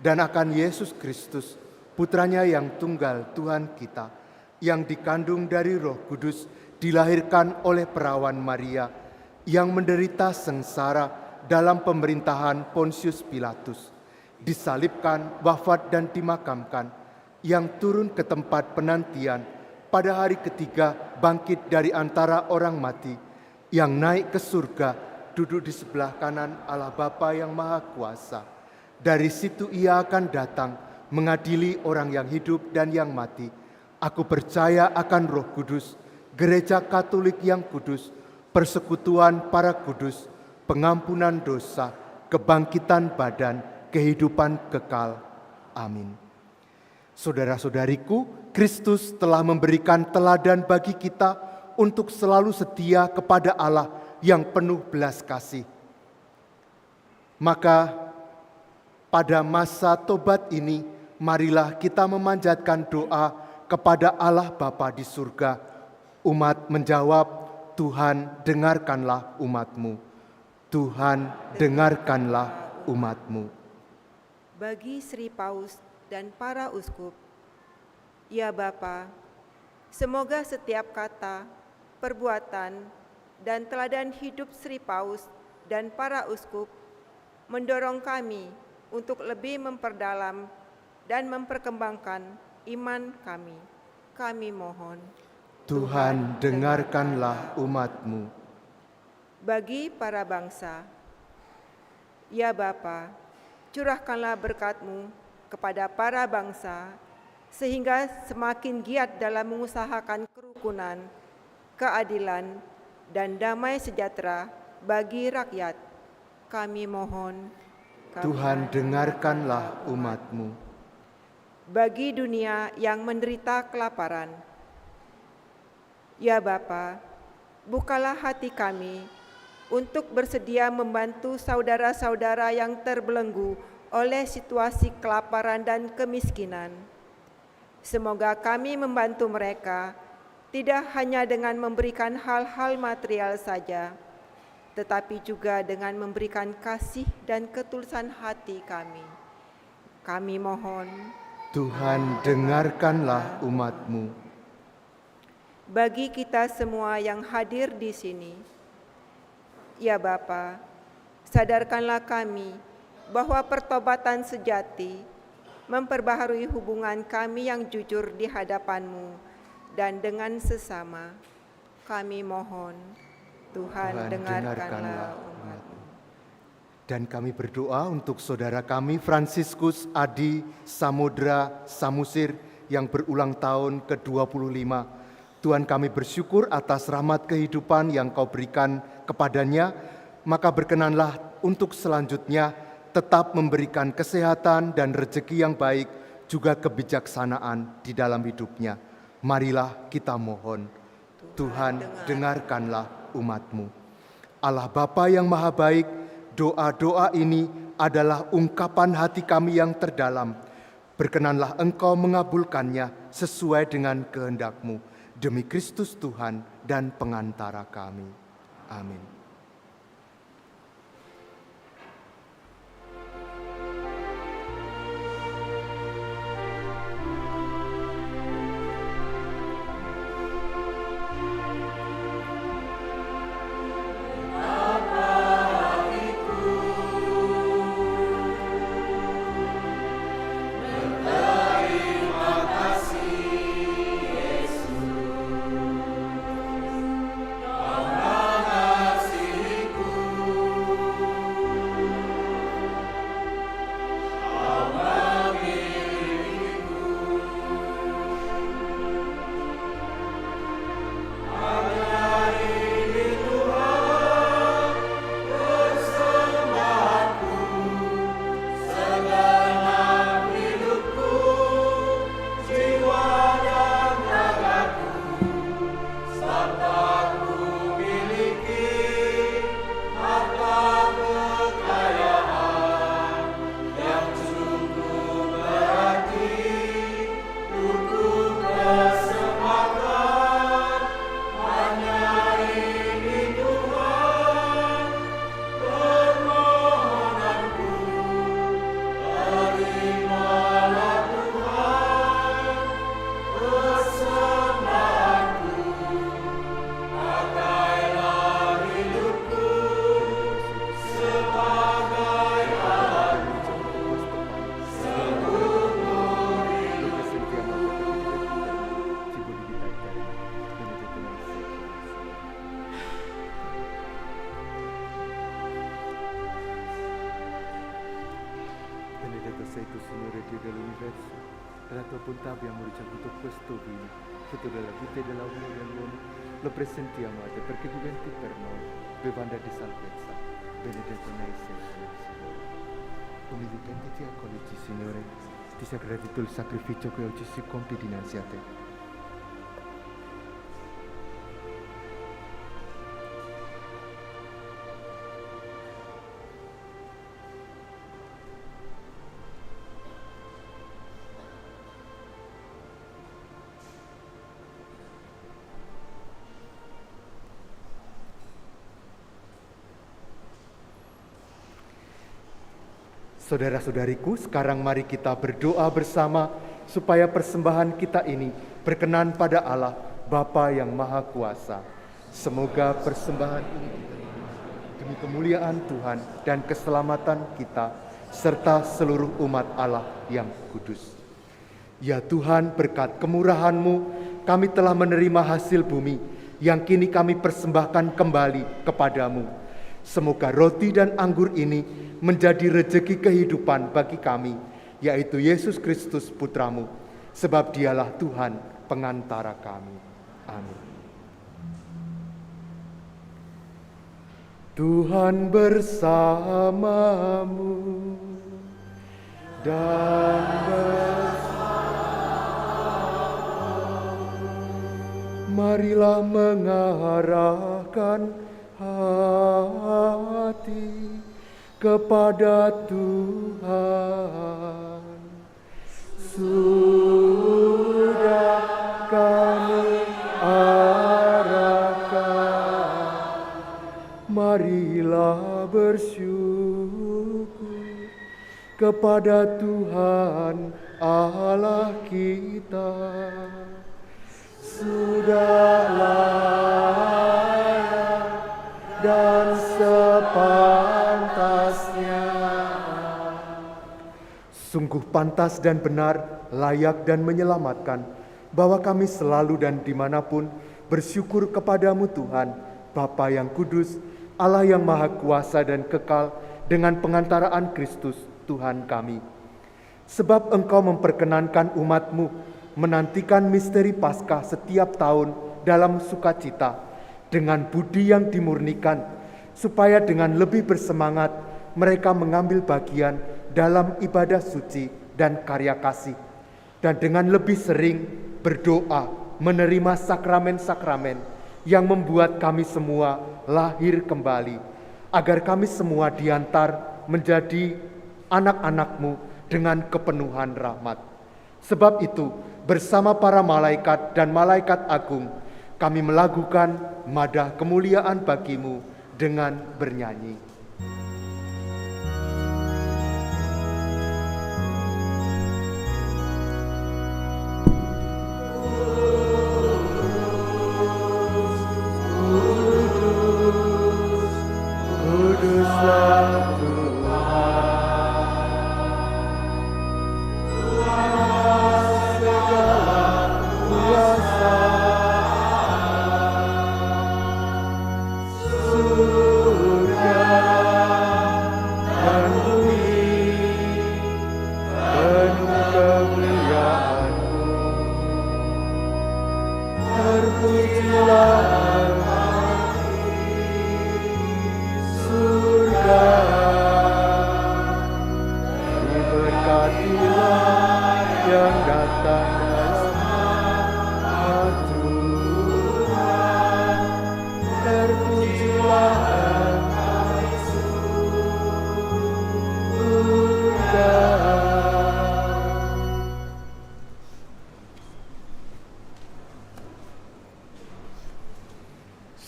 dan akan Yesus Kristus, Putranya yang tunggal Tuhan kita, yang dikandung dari Roh Kudus, dilahirkan oleh perawan Maria, yang menderita sengsara dalam pemerintahan Pontius Pilatus, disalibkan, wafat dan dimakamkan, yang turun ke tempat penantian, pada hari ketiga bangkit dari antara orang mati, yang naik ke surga, duduk di sebelah kanan Allah Bapa yang Maha Kuasa. Dari situ Ia akan datang mengadili orang yang hidup dan yang mati. Aku percaya akan Roh Kudus, Gereja Katolik yang kudus, persekutuan para kudus, pengampunan dosa, kebangkitan badan, kehidupan kekal. Amin. Saudara-saudariku, Kristus telah memberikan teladan bagi kita untuk selalu setia kepada Allah yang penuh belas kasih. Maka pada masa tobat ini, marilah kita memanjatkan doa kepada Allah Bapa di surga. Umat menjawab, "Tuhan, dengarkanlah umat-Mu. Tuhan, dengarkanlah umat-Mu." Bagi Sri Paus dan para uskup, ya Bapa, semoga setiap kata, perbuatan, dan teladan hidup Sri Paus dan para uskup mendorong kami untuk lebih memperdalam dan memperkembangkan iman kami. Kami mohon, Tuhan, dengarkanlah umat-Mu. Bagi para bangsa, ya Bapa, curahkanlah berkat-Mu kepada para bangsa, sehingga semakin giat dalam mengusahakan kerukunan, keadilan, dan damai sejahtera bagi rakyat. Kami mohon, Tuhan, dengarkanlah umat-Mu. Bagi dunia yang menderita kelaparan, ya Bapa, bukalah hati kami untuk bersedia membantu saudara-saudara yang terbelenggu oleh situasi kelaparan dan kemiskinan. Semoga kami membantu mereka tidak hanya dengan memberikan hal-hal material saja, tetapi juga dengan memberikan kasih dan ketulusan hati kami. Kami mohon, Tuhan, dengarkanlah umat-Mu. Bagi kita semua yang hadir di sini, ya Bapa, sadarkanlah kami bahwa pertobatan sejati memperbaharui hubungan kami yang jujur di hadapan-Mu dan dengan sesama. Kami mohon, Tuhan, dengarkanlah umat-Mu. Dan kami berdoa untuk saudara kami Fransiskus Adi Samudra Samusir yang berulang tahun ke-25. Tuhan, kami bersyukur atas rahmat kehidupan yang Kau berikan kepadanya, maka berkenanlah untuk selanjutnya tetap memberikan kesehatan dan rezeki yang baik, juga kebijaksanaan di dalam hidupnya. Marilah kita mohon, Tuhan dengarkanlah umat-Mu. Allah Bapa yang Maha Baik, doa-doa ini adalah ungkapan hati kami yang terdalam. Berkenanlah Engkau mengabulkannya sesuai dengan kehendak-Mu, demi Kristus Tuhan dan pengantara kami. Amin. sei tu, Signore Dio dell'universo, della tua bontà abbiamo ricevuto questo vino, frutto della vita e dell'amore dell'uomo, lo presentiamo a te perché diventi per noi bevanda di salvezza. Benedetto nei sempre, Signore. Umilmente ti accoglici, Signore, ti sia gradito il sacrificio che oggi si compie dinanzi a te. Saudara-saudariku, sekarang mari kita berdoa bersama supaya persembahan kita ini berkenan pada Allah, Bapa yang Maha Kuasa. Semoga persembahan ini demi kemuliaan Tuhan dan keselamatan kita, serta seluruh umat Allah yang kudus. Ya Tuhan, berkat kemurahan-Mu, kami telah menerima hasil bumi yang kini kami persembahkan kembali kepadamu. Semoga roti dan anggur ini menjadi rejeki kehidupan bagi kami, yaitu Yesus Kristus Putramu, sebab Dialah Tuhan pengantara kami. Amin. Tuhan bersamamu dan marilah mengarahkan hati kepada Tuhan. Sudah kami arahkan, marilah bersyukur kepada Tuhan Allah kita. Sudah layak dan sepantasnya. Sungguh pantas dan benar, layak dan menyelamatkan, bahwa kami selalu dan dimanapun bersyukur kepadamu Tuhan, Bapa yang kudus, Allah yang maha kuasa dan kekal, dengan pengantaraan Kristus Tuhan kami. Sebab Engkau memperkenankan umat-Mu menantikan misteri Paskah setiap tahun dalam sukacita, dengan budi yang dimurnikan, supaya dengan lebih bersemangat mereka mengambil bagian dalam ibadah suci dan karya kasih, dan dengan lebih sering berdoa menerima sakramen-sakramen yang membuat kami semua lahir kembali, agar kami semua diantar menjadi anak-anak-Mu dengan kepenuhan rahmat. Sebab itu, bersama para malaikat dan malaikat agung, kami melakukan madah kemuliaan bagi-Mu dengan bernyanyi. Kuduslah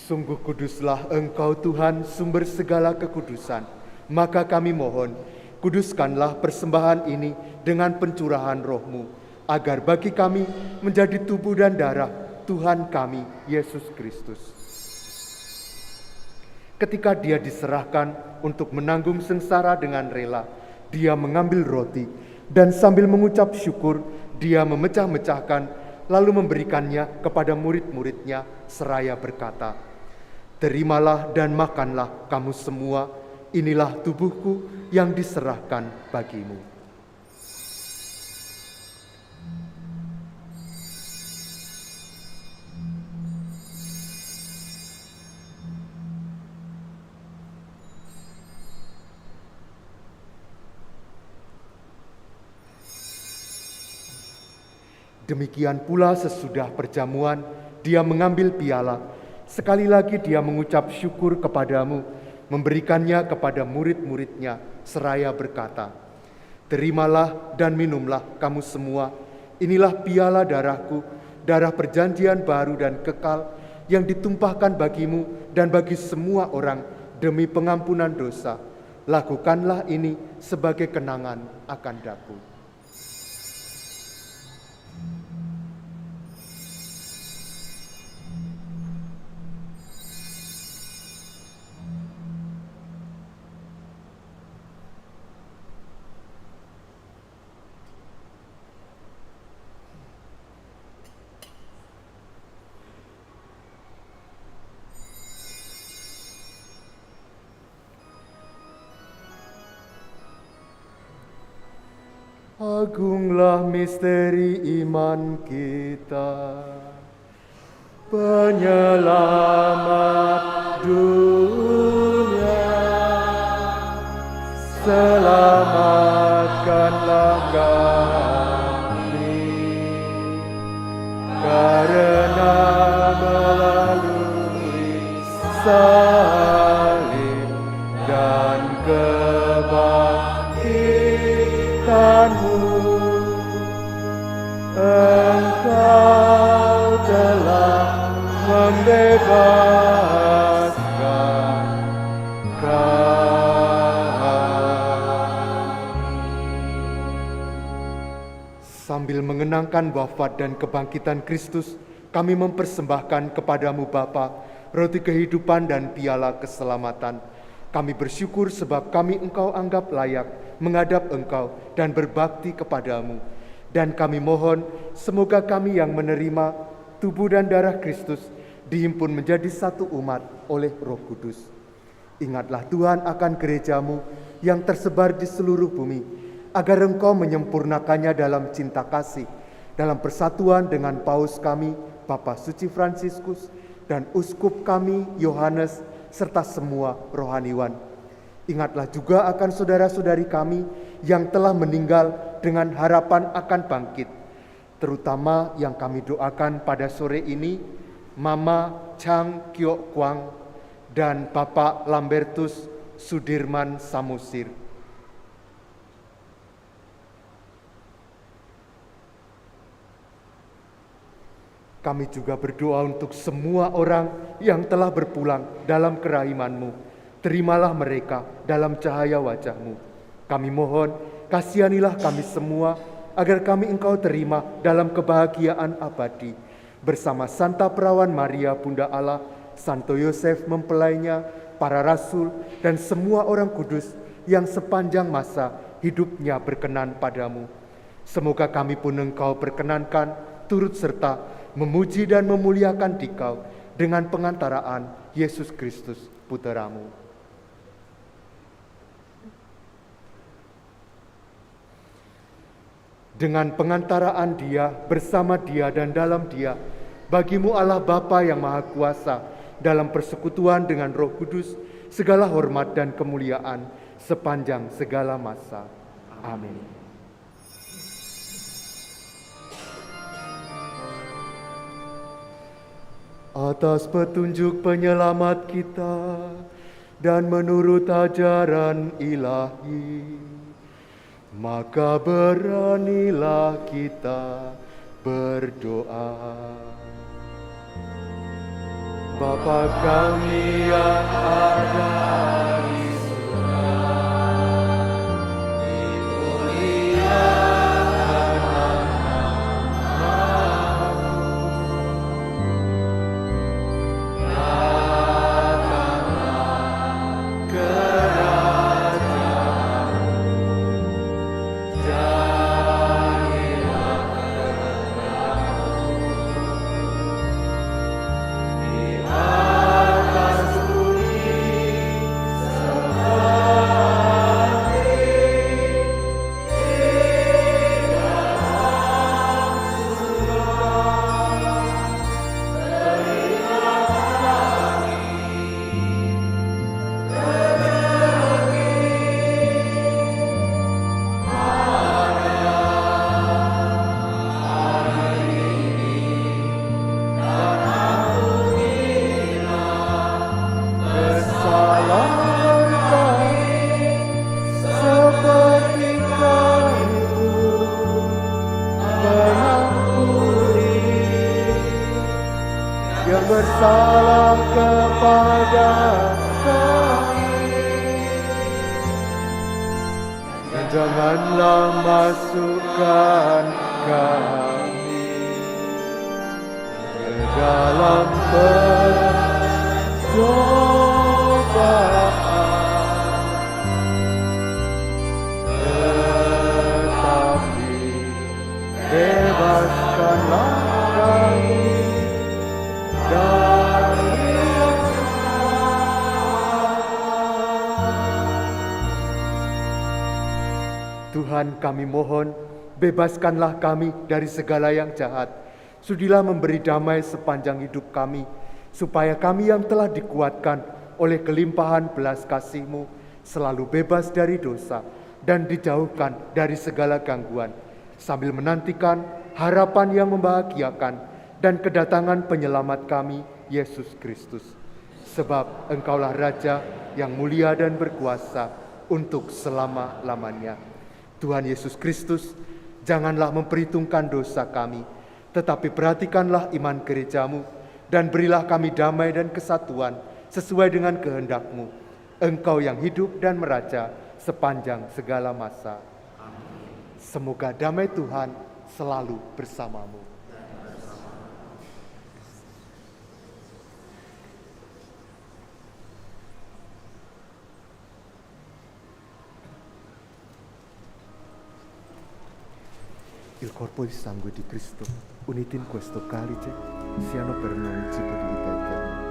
Sungguh kuduslah Engkau Tuhan, sumber segala kekudusan. Maka kami mohon, kuduskanlah persembahan ini dengan pencurahan Roh-Mu, agar bagi kami menjadi tubuh dan darah Tuhan kami, Yesus Kristus. Ketika Dia diserahkan untuk menanggung sengsara dengan rela, Dia mengambil roti, dan sambil mengucap syukur, Dia memecah-mecahkan, lalu memberikannya kepada murid-muridnya, seraya berkata, "Terimalah dan makanlah kamu semua, inilah tubuhku yang diserahkan bagimu." Demikian pula sesudah perjamuan, Dia mengambil piala. Sekali lagi Dia mengucap syukur kepadamu, memberikannya kepada murid-muridnya, seraya berkata, "Terimalah dan minumlah kamu semua, inilah piala darahku, darah perjanjian baru dan kekal, yang ditumpahkan bagimu dan bagi semua orang demi pengampunan dosa. Lakukanlah ini sebagai kenangan akan daku." Agunglah misteri iman kita, Penyelamat dunia. Selamatkanlah kami, karena melalui salib dan kebangkitan-Mu, Engkau telah membebaskan kami. Sambil mengenangkan wafat dan kebangkitan Kristus, kami mempersembahkan kepadamu Bapa, roti kehidupan dan piala keselamatan. Kami bersyukur sebab kami Engkau anggap layak menghadap Engkau dan berbakti kepadamu. Dan kami mohon, semoga kami yang menerima tubuh dan darah Kristus dihimpun menjadi satu umat oleh Roh Kudus. Ingatlah Tuhan akan gereja-Mu yang tersebar di seluruh bumi, agar Engkau menyempurnakannya dalam cinta kasih, dalam persatuan dengan Paus kami, Bapak Suci Fransiskus, dan Uskup kami, Yohanes, serta semua rohaniwan. Ingatlah juga akan saudara-saudari kami yang telah meninggal dengan harapan akan bangkit. terutama yang kami doakan pada sore ini, Mama Chang Kyok Kwang dan Bapak Lambertus Sudirman Samosir. Kami juga berdoa untuk semua orang yang telah berpulang dalam kerahiman-Mu. Terimalah mereka dalam cahaya wajah-Mu. Kami mohon, kasihanilah kami semua, agar kami Engkau terima dalam kebahagiaan abadi. Bersama Santa Perawan Maria, Bunda Allah, Santo Yosef mempelainya, para rasul, dan semua orang kudus yang sepanjang masa hidupnya berkenan padamu. Semoga kami pun Engkau perkenankan turut serta memuji dan memuliakan Dikau dengan pengantaraan Yesus Kristus, Putra-Mu. Dengan pengantaraan Dia, bersama Dia, dan dalam Dia, bagi-Mu Allah Bapa yang Maha Kuasa, dalam persekutuan dengan Roh Kudus, segala hormat dan kemuliaan sepanjang segala masa. Amin. Atas petunjuk penyelamat kita dan menurut ajaran ilahi, maka beranilah kita berdoa. Bapa kami yang ada di surga, dimuliakan nama-Mu, datanglah kerajaan-Mu, jadilah kehendak-Mu di atas bumi seperti di dalam surga. Berilah kami rezeki pada hari ini, dan ampunilah kesalahan kami seperti kami pun mengampuni yang bersalah kepada kami. Dan janganlah masukkan kami ke dalam pencobaan, tetapi bebaskanlah kami dari yang jahat. Tuhan, kami mohon, bebaskanlah kami dari segala yang jahat. Sudilah memberi damai sepanjang hidup kami, supaya kami yang telah dikuatkan oleh kelimpahan belas kasih-Mu selalu bebas dari dosa dan dijauhkan dari segala gangguan, sambil menantikan harapan yang membahagiakan dan kedatangan penyelamat kami, Yesus Kristus. Sebab Engkaulah Raja yang mulia dan berkuasa untuk selama-lamanya. Tuhan Yesus Kristus, janganlah memperhitungkan dosa kami, tetapi perhatikanlah iman gereja-Mu, dan berilah kami damai dan kesatuan sesuai dengan kehendak-Mu. Engkau yang hidup dan meraja sepanjang segala masa. Semoga damai Tuhan selalu bersamamu. Il corpo di sangue di Cristo, unito in questo calice, siano per noi il cibo di vita eterna.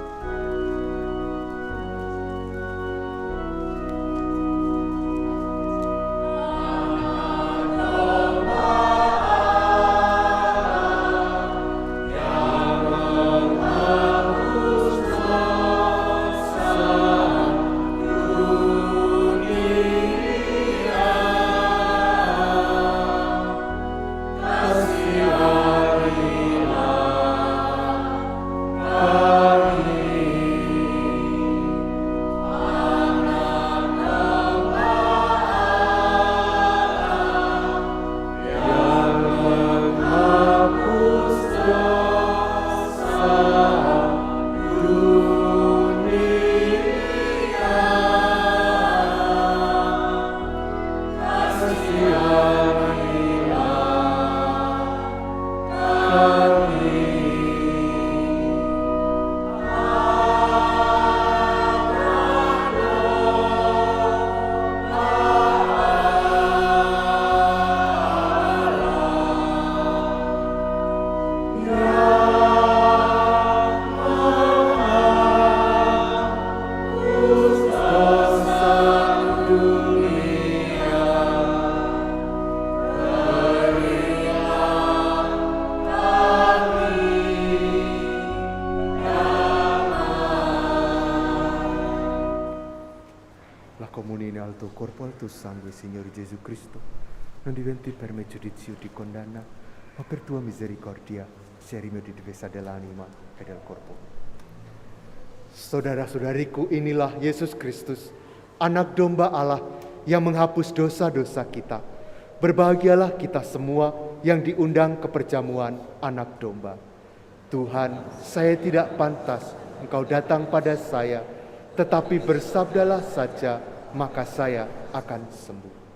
Kasih alto corpo al tuo sangue, Signore Gesù Cristo, non diventi per me giudizio di condanna, ma per tua misericordia sia rimedi di dosa dell'anima e del corpo. Saudara-saudariku, inilah Yesus Kristus, anak domba Allah yang menghapus dosa-dosa kita. Berbahagialah kita semua yang diundang ke perjamuan anak domba. Tuhan, saya tidak pantas Engkau datang pada saya, tetapi bersabdalah saja, maka saya akan sembuh.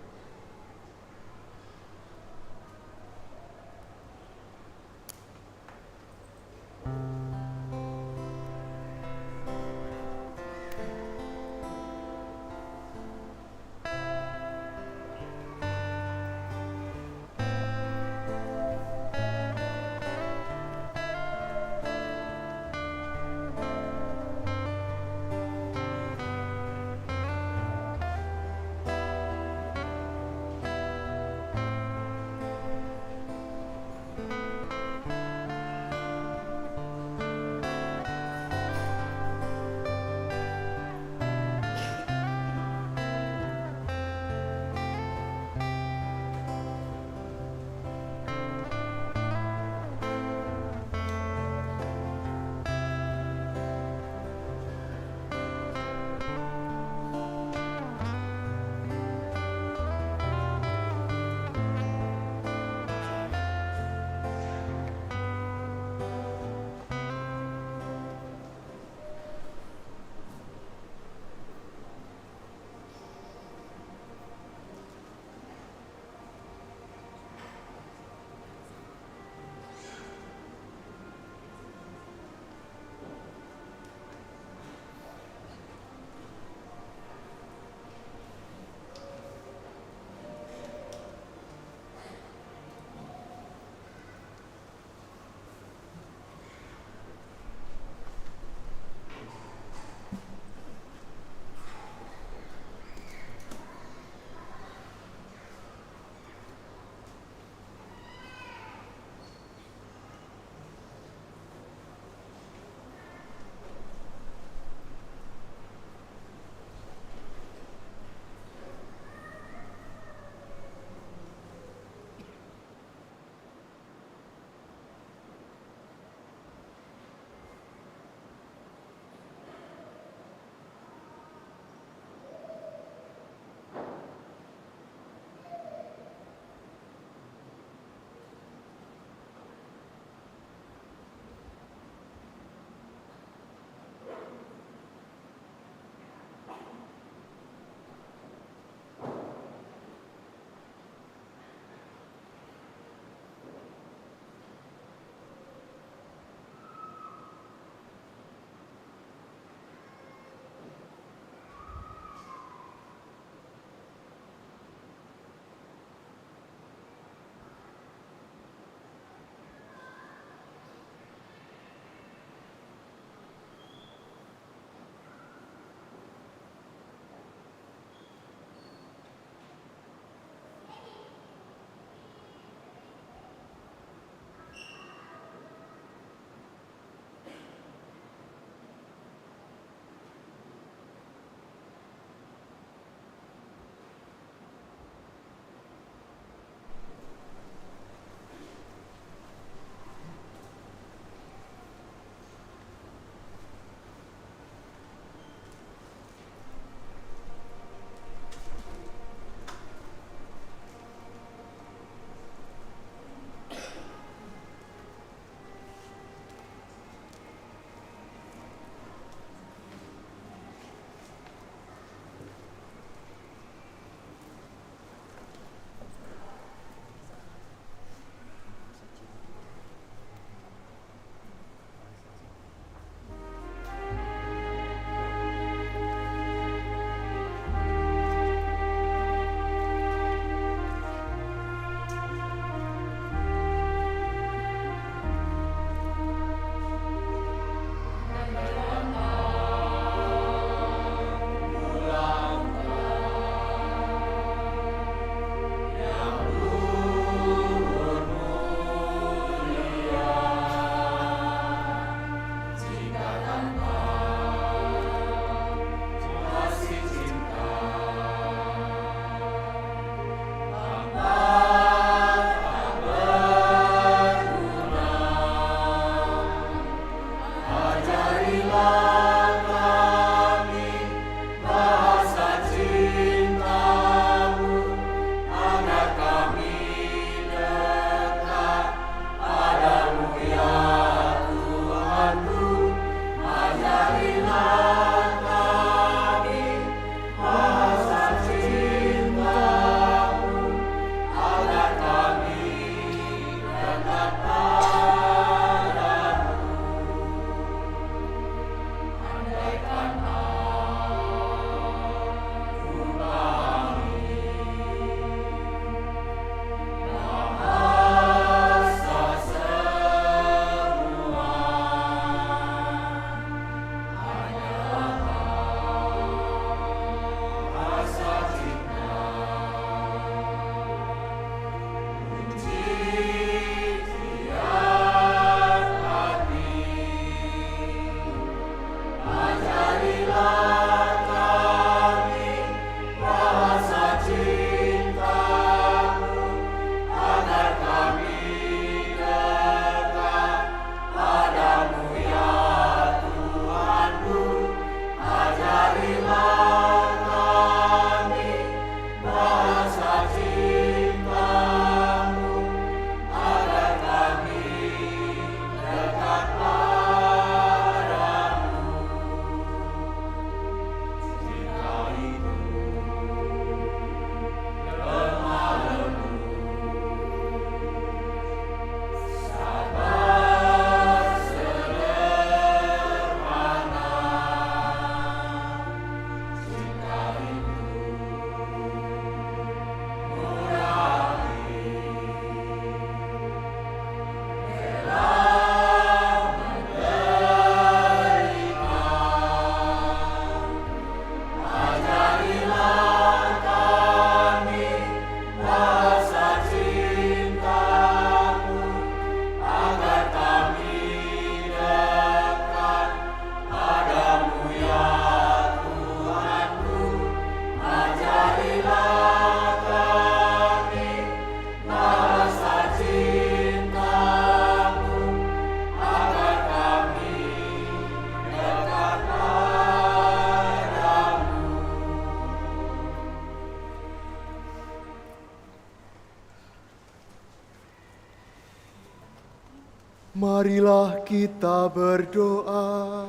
Marilah kita berdoa.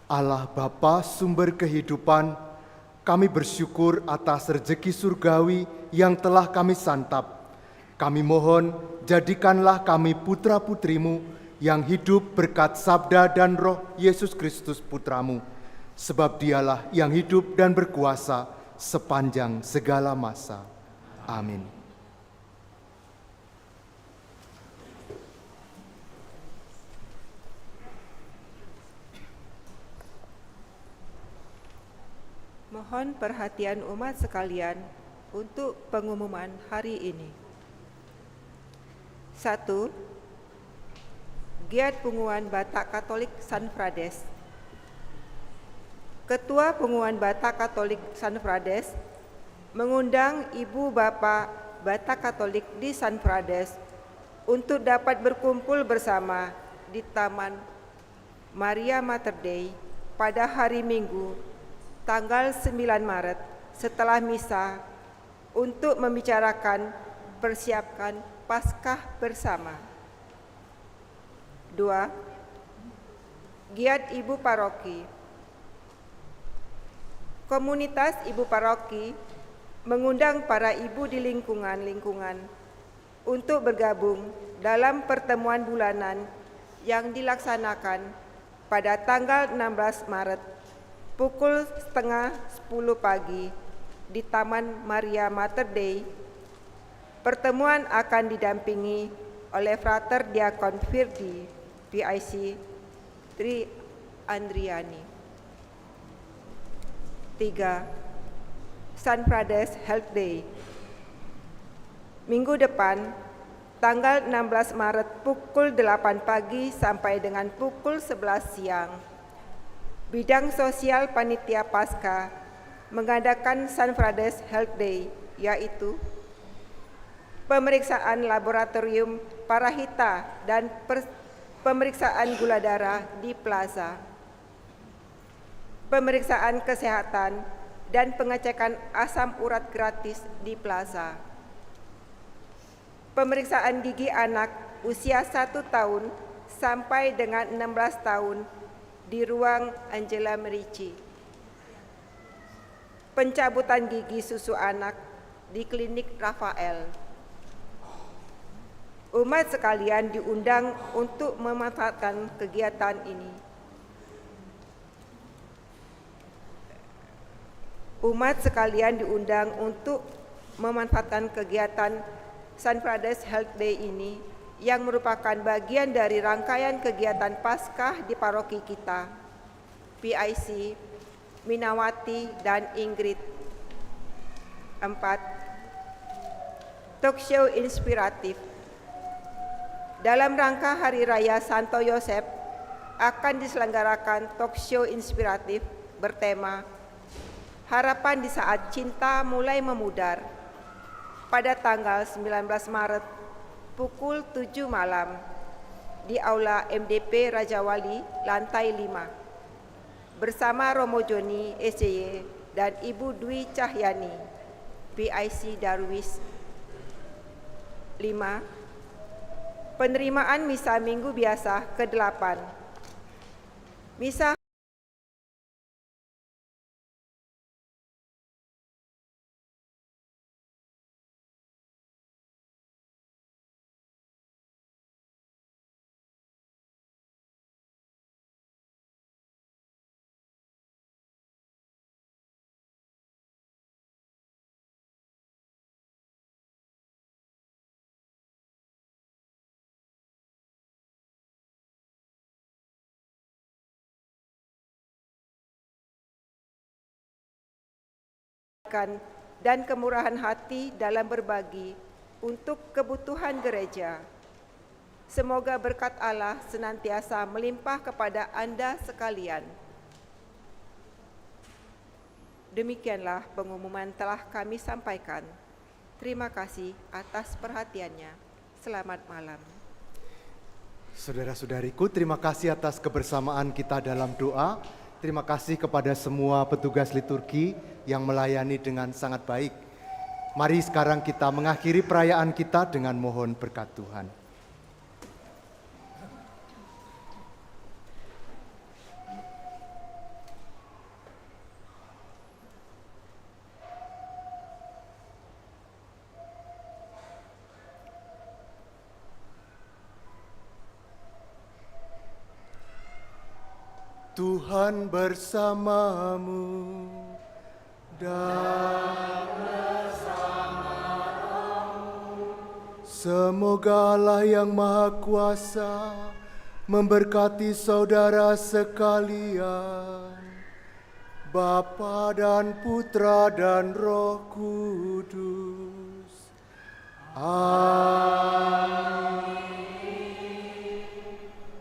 Allah Bapa sumber kehidupan, kami bersyukur atas rezeki surgawi yang telah kami santap. Kami mohon, jadikanlah kami putra-putrimu yang hidup berkat sabda dan roh Yesus Kristus Putramu, sebab dialah yang hidup dan berkuasa sepanjang segala masa. Amin. Mohon perhatian umat sekalian untuk pengumuman hari ini. 1. Giat Punguan Batak Katolik San Frades. Ketua Punguan Batak Katolik San Frades mengundang Ibu Bapak Batak Katolik di San Frades untuk dapat berkumpul bersama di Taman Maria Mater Dei pada hari Minggu tanggal 9 Maret setelah misa untuk membicarakan persiapkan Paskah bersama. 2. Giat Ibu Paroki. Komunitas Ibu Paroki mengundang para ibu di lingkungan untuk bergabung dalam pertemuan bulanan yang dilaksanakan pada tanggal 16 Maret pukul 9:30 pagi di Taman Maria Mater Dei. Pertemuan akan didampingi oleh Frater Diakon Firdi, PIC Tri Andriani. 3. San Frades Health Day. Minggu depan, tanggal 16 Maret pukul 8 pagi sampai dengan pukul 11 siang. Bidang Sosial Panitia Paskah mengadakan San Frades Health Day, yaitu pemeriksaan laboratorium parahita dan pemeriksaan gula darah di plaza, pemeriksaan kesehatan dan pengecekan asam urat gratis di plaza, pemeriksaan gigi anak usia 1 tahun sampai dengan 16 tahun di ruang Angela Merici, pencabutan gigi susu anak di klinik Rafael. Umat sekalian diundang untuk memanfaatkan kegiatan ini. Umat sekalian diundang untuk memanfaatkan kegiatan San Frades Health Day ini yang merupakan bagian dari rangkaian kegiatan Paskah di paroki kita, PIC, Minawati, dan Ingrid. 4. Talkshow inspiratif. Dalam rangka Hari Raya Santo Yosef akan diselenggarakan talkshow inspiratif bertema Harapan di Saat Cinta Mulai Memudar pada tanggal 19 Maret pukul 7 malam di Aula MDP Raja Wali, lantai 5, bersama Romo Joni, SCY, dan Ibu Dwi Cahyani, PIC Darwis. 5. Penerimaan Misa Minggu Biasa ke-8. Misa dan kemurahan hati dalam berbagi untuk kebutuhan gereja. Semoga berkat Allah senantiasa melimpah kepada Anda sekalian. Demikianlah pengumuman telah kami sampaikan. Terima kasih atas perhatiannya. Selamat malam. Saudara-saudariku, terima kasih atas kebersamaan kita dalam doa. Terima kasih kepada semua petugas liturgi yang melayani dengan sangat baik. Mari sekarang kita mengakhiri perayaan kita dengan mohon berkat Tuhan. Tuhan bersamamu dan semoga Allah yang Maha Kuasa memberkati saudara sekalian, Bapa dan Putra dan Roh Kudus. Amin.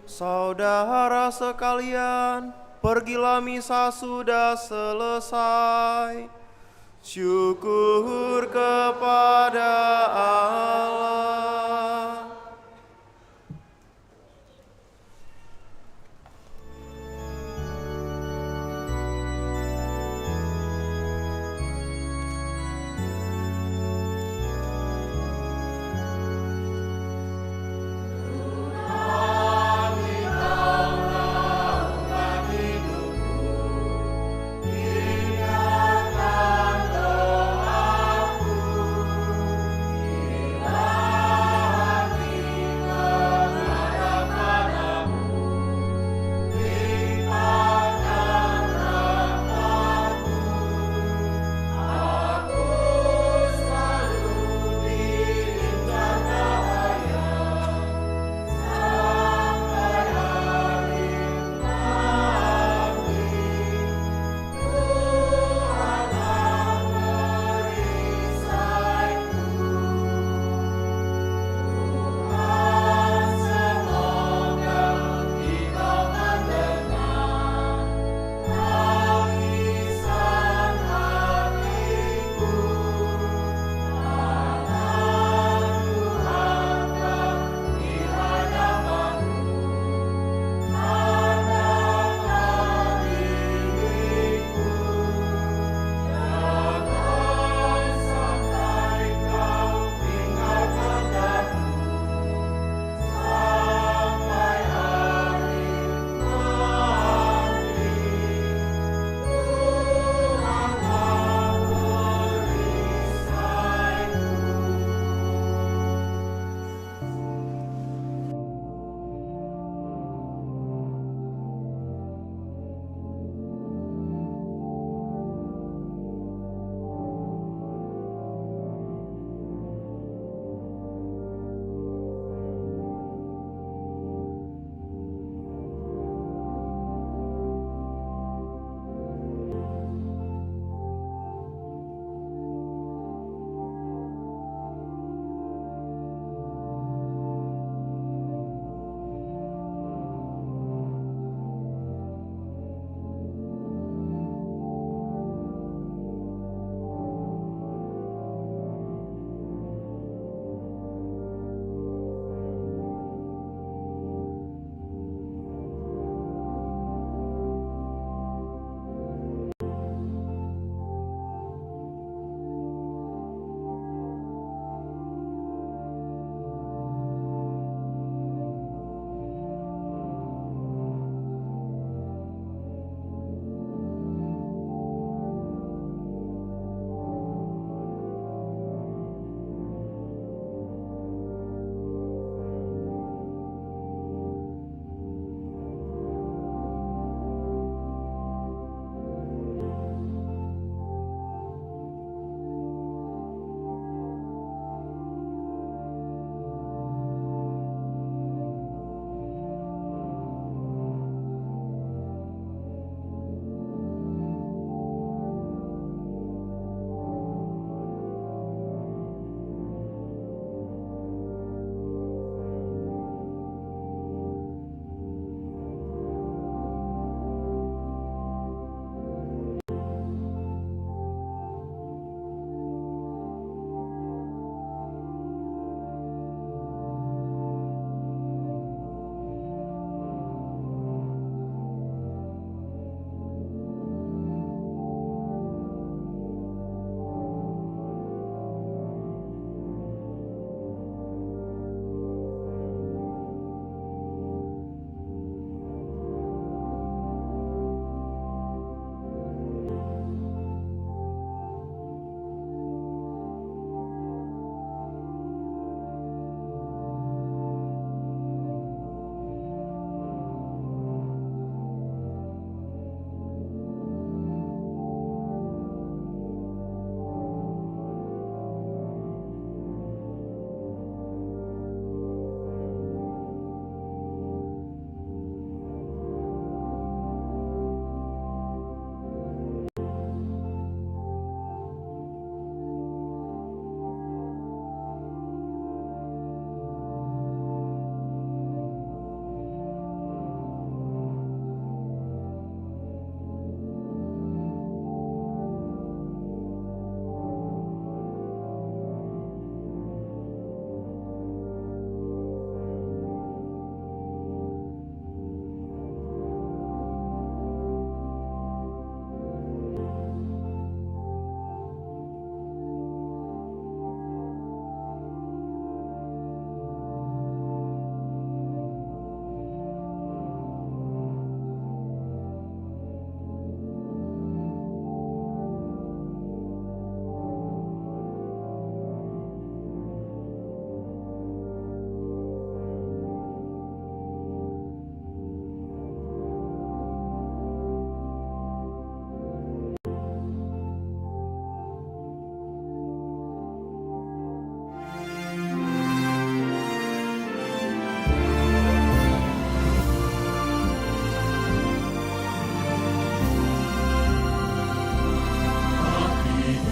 Saudara sekalian, pergilah misa sudah selesai. Syukur kepada Allah. Amin.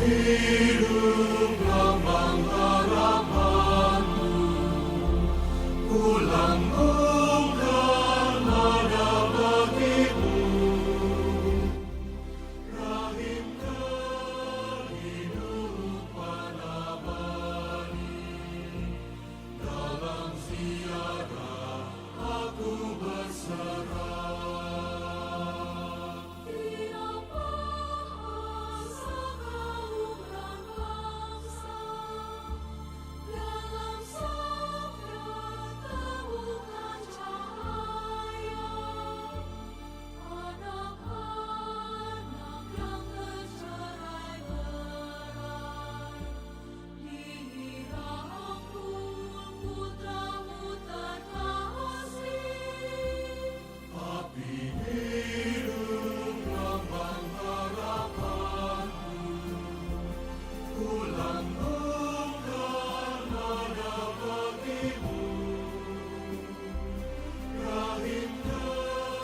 hidup